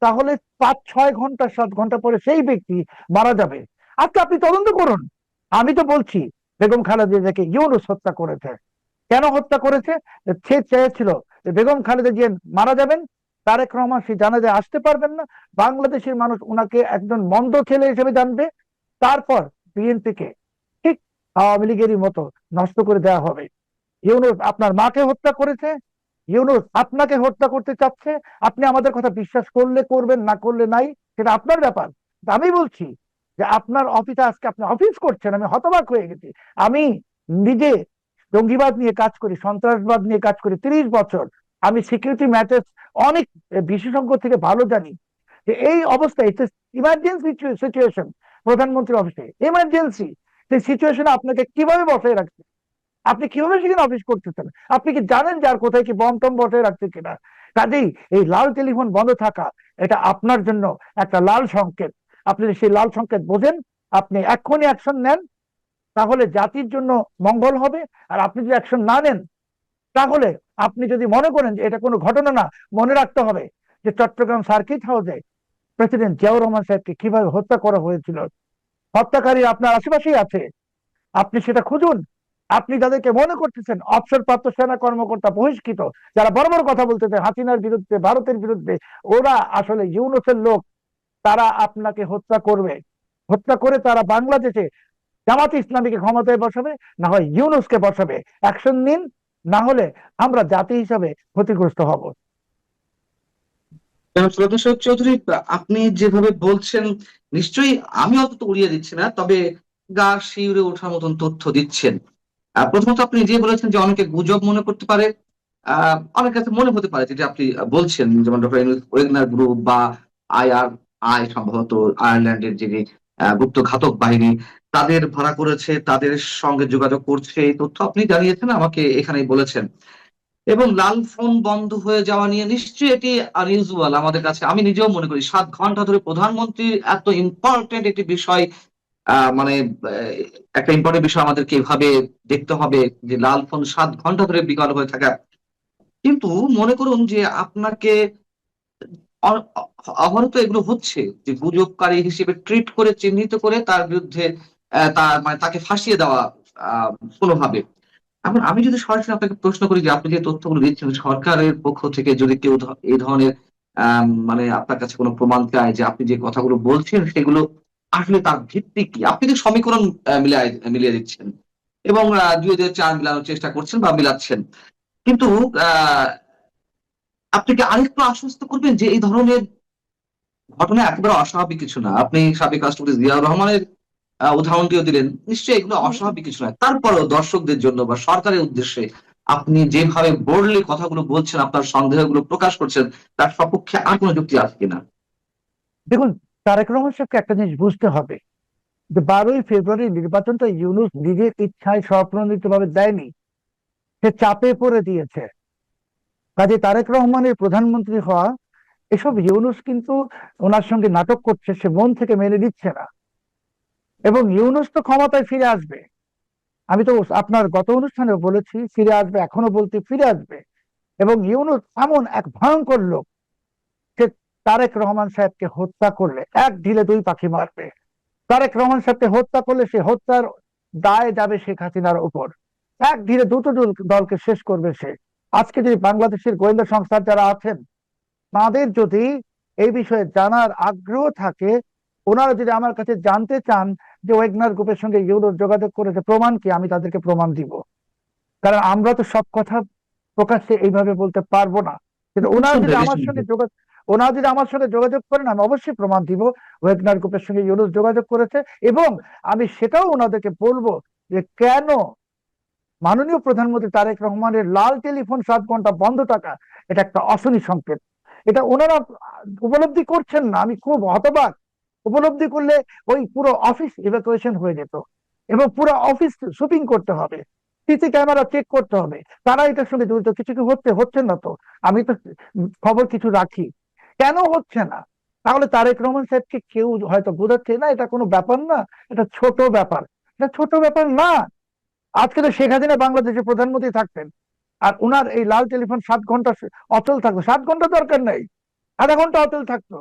তাহলে 5-6 ঘন্টা 7 ঘন্টা পরে সেই ব্যক্তি মারা যাবে। আজকে আপনি তদন্ত করুন। আমি তো বলছি বেগম খালেদা জিয়াকে ইউনূস হত্যা করেছে। কেন হত্যা করেছে? সে চেয়েছিল যে বেগম খালেদা জিয়া মারা যাবেন, তারেক রহমান সেই জানাজায় আসতে পারবেন না, বাংলাদেশের মানুষ ওনাকে একজন মন্দ ছেলে হিসেবে জানবে, তারপর বিএনপিকে ঠিক আওয়ামী লীগেরই মতো নষ্ট করে দেওয়া হবে। ইউনূস আপনার মাকে হত্যা করেছে, ইউনূস আপনাকে হত্যা করতে চাচ্ছে। আপনি আমাদের কথা বিশ্বাস করলে করবেন, না করলে নাই, সেটা আপনার ব্যাপার। আমি বলছি যে আপনার অফিসে আজকে আপনি অফিস করছেন, আমি হতবাক হয়ে গেছি। আমি নিজে জঙ্গিবাদ নিয়ে কাজ করি, সন্ত্রাসবাদ নিয়ে কাজ করি 30 বছর। আমি সিকিউরিটি ম্যাটার্স অনেক বিশেষজ্ঞ থেকে ভালো জানি যে এই অবস্থায় ইমার্জেন্সি সিচুয়েশন, প্রধানমন্ত্রীর অফিসে ইমার্জেন্সি, সেই সিচুয়েশনে আপনাকে কিভাবে বসায় রাখছে? আপনি কিভাবে সেখানে অফিস করতেছেন? আপনি কি জানেন যে আর কোথায় কি বম টম বসায় রাখছে কিনা? কাজেই এই লাল টেলিফোন বন্ধ থাকা, এটা আপনার জন্য একটা লাল সংকেত। আপনি সেই লাল সংকেত বোঝেন, আপনি এক্ষুনি অ্যাকশন নেন, তাহলে জাতির জন্য মঙ্গল হবে। আর আপনি যদি অ্যাকশন না নেন, তাহলে আপনি যদি মনে করেন যে এটা কোনো ঘটনা না, মনে রাখতে হবে যে চট্টগ্রাম সার্কিট হাউসে প্রেসিডেন্ট জিয়াউর রহমান সাহেবকে কিভাবে হত্যা করা হয়েছিল। হত্যাকারী আপনার আশেপাশেই আছে, আপনি সেটা খুঁজুন। আপনি যাদেরকে মনে করতেছেন অবসরপ্রাপ্ত সেনা কর্মকর্তা বহিষ্কৃত, যারা বড় বড় কথা বলতেছে হাসিনার বিরুদ্ধে, ভারতের বিরুদ্ধে, ওরা আসলে ইউনূসের লোক। তারা আপনাকে হত্যা করবে, হত্যা করে তারা বাংলাদেশে জামাতে ইসলামীকে ক্ষমতায় বসাবে, না হয় ইউনূসকে বসাবে। অ্যাকশন নিন, না হলে আমরা জাতি হিসাবে ক্ষতিগ্রস্ত হব। সুলতান সাহেব চৌধুরী, আপনি যেভাবে বলছেন নিশ্চয়ই আমি অত উড়িয়ে দিচ্ছি না, তবে গা শিউরে ওঠার মতন তথ্য দিচ্ছেন। প্রথমত আপনি নিজে বলেছেন যে অনেকে গুজব মনে করতে পারে, অনেক কাছে মনে হতে পারে যেটা আপনি বলছেন, যেমন ডক্টর ওয়েগনার গ্রুপ বা আই সম্ভবত আয়ারল্যান্ডের যে গুপ্ত ঘাতক বাহিনী তাদের ভাড়া করেছে, তাদের সঙ্গে যোগাযোগ করছে, এই তথ্য আপনি জানিয়েছেন, আমাকে এখানেই বলেছেন। এবং লাল ফোন বন্ধ হয়ে যাওয়া নিয়ে নিশ্চয়ই এটি আনইউজুয়াল আমাদের কাছে। আমি নিজেও মনে করি 7 ঘন্টা ধরে প্রধানমন্ত্রীর এত ইম্পর্টেন্ট একটি বিষয়, মানে একটা ইম্পর্টেন্ট বিষয় আমাদেরকে এভাবে দেখতে হবে যে লাল ফোন 7 ঘন্টা ধরে বিকল হয়ে থাকা। কিন্তু মনে করুন যে আপনাকে অহরত এগুলো হচ্ছে, যে গুজবকারী হিসেবে ট্রিট করে চিহ্নিত করে তার বিরুদ্ধে তার মানে তাকে ফাঁসিয়ে দেওয়া কোনোভাবে। এখন আমি যদি সরাসরি আপনাকে প্রশ্ন করি যে আপনি যে তথ্যগুলো দিচ্ছেন সরকারের পক্ষ থেকে যদি কেউ এই ধরনের মানে আপনার কাছে কোনো প্রমাণ চায় যে আপনি যে কথাগুলো বলছেন সেগুলো আসলে তার ভিত্তি কি, আপনি যে সমীকরণ মিলিয়ে দিচ্ছেন এবং 2 দিয়ে 4 মিলানোর চেষ্টা করছেন বা মিলাচ্ছেন, কিন্তু আহ আপনি কি আরেকটু আশ্বস্ত করবেন যে এই ধরনের ঘটনা একেবারে অস্বাভাবিক কিছু না? আপনি সাবেক রাষ্ট্রপতি জিয়াউর রহমানের উদাহরণটিও দিলেন, নিশ্চয়ই এগুলো অস্বাভাবিক কিছু নয়। তারপরেও দর্শকদের জন্য বা সরকারের উদ্দেশ্যে আপনি যেভাবে বোল্ডলি কথাগুলো বলছেন, আপনার সন্দেহগুলো প্রকাশ করছেন, তার সপক্ষে আর কোনো যুক্তি আছে কিনা? দেখুন, তারেক রহমান সাহেবকে একটা জিনিস বুঝতে হবে যে 12ই ফেব্রুয়ারি নির্বাচনটা ইউনূস নিজের ইচ্ছায় স্বপ্রণোদিত ভাবে দেয়নি, সে চাপে পড়ে দিয়েছে। কাজে তারেক রহমানের প্রধানমন্ত্রী হওয়া, এসব ইউনূস কিন্তু ওনার সঙ্গে নাটক করছে, সে মন থেকে মেনে নিচ্ছে না। এবং ইউনূস তো ক্ষমতায় ফিরে আসবে, আমি তো আপনার গত অনুষ্ঠানে বলেছি ফিরে আসবে, এখনো বলতে ফিরে আসবে। এবং ইউনূস এমন এক ভয়ঙ্কর লোক, সে তারেক রহমান সাহেবকে হত্যা করলে এক ঢিলে 2 পাখি মারবে। তারেক রহমান সাহেবকে হত্যা করলে সে হত্যার দায় যাবে শেখ হাসিনার উপর। এক ঢিলে দুটো দলকে শেষ করবে সে। আজকে যদি বাংলাদেশের গোয়েন্দা সংস্থার যারা আছেন, তাদের যদি এই বিষয়ে জানার আগ্রহ থাকে, ওনারা যদি আমার কাছে জানতে চান যে ওয়েগনার গ্রুপের সঙ্গে ইউনূস যোগাযোগ করেছে, প্রমাণ কি, আমি তাদেরকে প্রমাণ দিব। কারণ আমরা তো সব কথা প্রকাশ্যে এইভাবে বলতে পারবো না। কিন্তু ওনারা যদি আমার সঙ্গে যোগাযোগ করেন, আমি অবশ্যই প্রমাণ দিব ওয়েগনার গ্রুপের সঙ্গে ইউনূস যোগাযোগ করেছে। এবং আমি সেটাও ওনাদেরকে বলবো যে কেন মাননীয় প্রধানমন্ত্রী তারেক রহমানের লাল টেলিফোন 7 ঘন্টা বন্ধ থাকা এটা একটা অশনি সংকেত। এটা ওনারা উপলব্ধি করছেন না, আমি খুব হতবাক। উপলব্ধি করলে ওই পুরো অফিস ইভ্যাকুয়েশন হয়ে যেত এবং পুরো অফিস শুটিং করতে হবে, সিসি ক্যামেরা চেক করতে হবে, তারা এটার সঙ্গে জড়িত। কিছু কি হচ্ছে না তো? আমি তো খবর কিছু রাখি, কেন হচ্ছে না? তাহলে তারেক রহমান সাহেবকে কেউ হয়তো বোঝাচ্ছে না এটা কোনো ব্যাপার না, এটা ছোট ব্যাপার। এটা ছোট ব্যাপার না। আজকে তো শেখ হাসিনা বাংলাদেশের প্রধানমন্ত্রী থাকতেন, আর উনার এই লাল টেলিফোন 7 ঘন্টা অচল থাকতো। 7 ঘন্টা দরকার নেই, আধা ঘন্টা অচল থাকতো,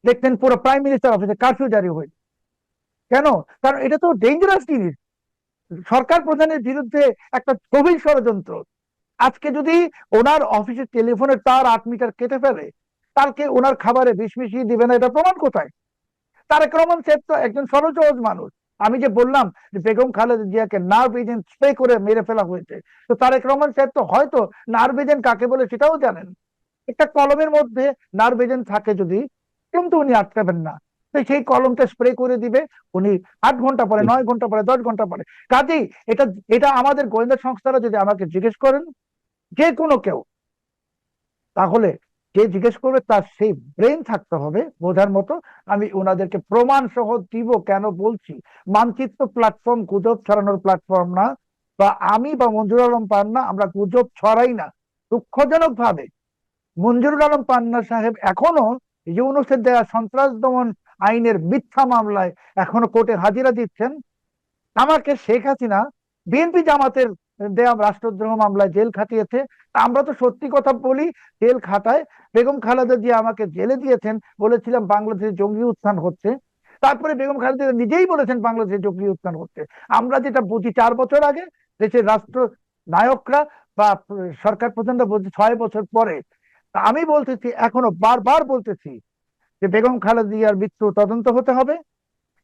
দেখতেন পুরো প্রাইম মিনিস্টার অফিসে কারফিউ জারি হয়ে। কেন? কারণ এটা তো ডেঞ্জারাস জিনিস, সরকার প্রধানের বিরুদ্ধে একটা গভীর ষড়যন্ত্র। আজকে যদি ওনার অফিসের টেলিফোনের তার 8 মিটার কেটে ফেলে, কালকে ওনার খাবারে বিষ মিশিয়ে দিবে না, এটা প্রমাণ কোথায়? তারেক রহমান সাহেব তো একজন সরল সহজ মানুষ। আমি যে বললাম যে বেগম খালেদা জিয়াকে নার্ভ এজেন্ট স্প্রে করে মেরে ফেলা হয়েছে, তো তারেক রহমান সাহেব তো হয়তো নার্ভ এজেন্ট কাকে বলে সেটাও জানেন। একটা কলমের মধ্যে নার্ভ এজেন্ট থাকে যদি, কিন্তু উনি আটকাবেন না। তো সেই কলমটা স্প্রে করে দিবে উনি 8 ঘন্টা পরে, 9 ঘন্টা পরে, 10 ঘন্টা পরে। কাজেই এটা এটা আমাদের গোয়েন্দা সংস্থারা যদি আমাকে জিজ্ঞেস করেন, যে কোনো কেউ, তাহলে যে জিজ্ঞেস করবে তার সেই ব্রেন থাকতে হবে বোঝার মতো। আমি ওনাদেরকে প্রমাণ সহ দিব। কেন বলছি? মানচিত্র প্ল্যাটফর্ম গুজব ছড়ানোর প্ল্যাটফর্ম না, বা আমি বা মঞ্জুর আলম পান্না আমরা গুজব ছড়াই না। দুঃখজনক ভাবে মঞ্জুরুল আলম পান্না সাহেব এখনো ইউনূসের দেয়া সন্ত্রাস দমন আইনের মিথ্যা মামলায় এখনো কোর্টে হাজিরা দিচ্ছেন। আমাকে শেখ হাসিনা বিএনপি জামাতের দেয়া রাষ্ট্রদ্রোহ মামলায় জেল খাটিয়েছে। আমরা তো সত্যি কথা বলি, জেল খাটায়। বেগম খালেদা জিয়া আমাকে জেলে দিয়েছেন, বলেছিলাম বাংলাদেশে জঙ্গি উত্থান হচ্ছে। তারপরে বেগম খালেদা জিয়া নিজেই বলেছেন বাংলাদেশে জঙ্গি উত্থান হচ্ছে। আমরা যেটা বুঝি 4 বছর আগে, দেশের রাষ্ট্র নায়করা বা সরকার প্রধানরা বলছে 6 বছর পরে। আমি বলতেছি, এখনো বারবার বলতেছি যে বেগম খালেদা জিয়ার মৃত্যু তদন্ত হতে হবে,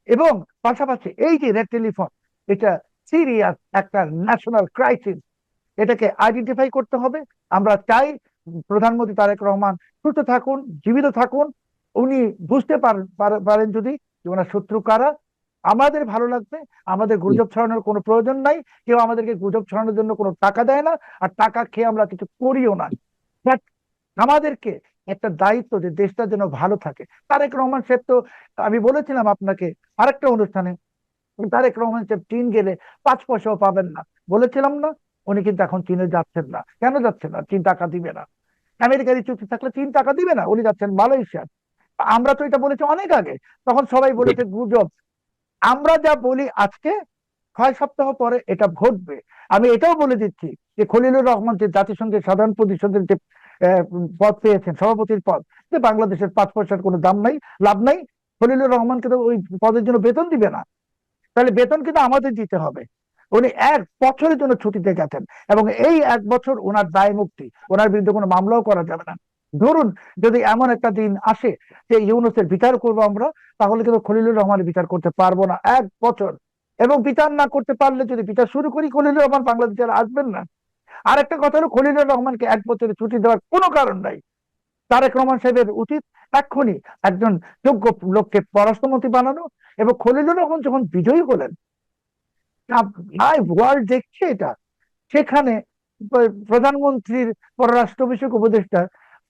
এবং পাশাপাশি এই যে রেড টেলিফোন, এটা সিরিয়াস একটা ন্যাশনাল ক্রাইসিস, এটাকে আইডেন্টিফাই করতে হবে। আমরা চাই প্রধানমন্ত্রী তারেক রহমান সুস্থ থাকুন, জীবিত থাকুন। উনি বুঝতে পারেন যদি যে ওনার শত্রু কারা। আমাদের ভালো লাগবে, আমাদের গুজব ছড়ানোর কোনো প্রয়োজন নাই। কেউ আমাদেরকে গুজব ছড়ানোর জন্য কোনো টাকা দেয় না, আর টাকা খেয়ে আমরা কিছু করিও না। But আমাদেরকে একটা দায়িত্ব যে দেশটা যেন ভালো থাকে। তারেক রহমান সাহেব তো, আমি বলেছিলাম আপনাকে আরেকটা অনুষ্ঠানে, তারেক রহমান সাহেব চীন গেলে 5 পয়সাও পাবেন না, বলেছিলাম না? উনি কিন্তু এখন চীনে যাচ্ছেন না। কেন যাচ্ছেন না? চীন টাকা দিবে না। আমেরিকার চুক্তি থাকলে চীন টাকা দিবে না, উনি যাচ্ছেন মালয়েশিয়া। আমরা তো এটা বলেছি অনেক আগে, তখন সবাই বলেছে গুজব। আমরা যা বলি আজকে, 6 সপ্তাহ পরে এটা ঘটবে। আমি এটাও বলে দিচ্ছি যে খলিলুর রহমান যে জাতিসংঘের সাধারণ পরিষদের যে পদ পেয়েছেন, সভাপতির পদ, যে বাংলাদেশের 5 পয়সার কোনো দাম নাই, লাভ নাই। খলিলুর রহমানকে তো ওই পদের জন্য বেতন দিবে না, তাহলে বেতন কিন্তু আমাদের দিতে হবে। উনি 1 বছরের জন্য ছুটিতে গেছেন, এবং এই 1 বছর ওনার দায় মুক্তি, ওনার বিরুদ্ধে কোনো মামলাও করা যাবে না। ধরুন যদি এমন একটা দিন আসে যে ইউনূসের বিচার করবো আমরা, তাহলে কিন্তু খলিলুর রহমানের বিচার করতে পারবো না 1 বছর। এবং বিচার না করতে পারলে যদি বিচার শুরু করি, খলিলুর রহমান বাংলাদেশে আর আসবেন না। আর একটা কথা হলো, খলিলুর রহমানকে 1 বছরের ছুটি দেওয়ার কোনো কারণ নাই। তারেক রহমান সাহেবের উচিত এক্ষুনি একজন যোগ্য লোককে পররাষ্ট্রমন্ত্রী বানানো। এবং খলিলুর রহমান যখন বিজয়ী হলেন, ওয়ার্ল্ড দেখছে এটা, সেখানে প্রধানমন্ত্রীর পররাষ্ট্র বিষয়ক উপদেষ্টা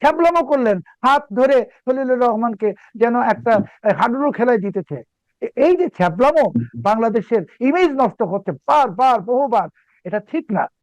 ছ্যাবলামো করলেন, হাত ধরে খলিলুর রহমানকে যেন একটা হাডুডু খেলায় জিতেছে। এই যে ছ্যাবলামো, বাংলাদেশের ইমেজ নষ্ট হচ্ছে বারবার, বহুবার, এটা ঠিক না।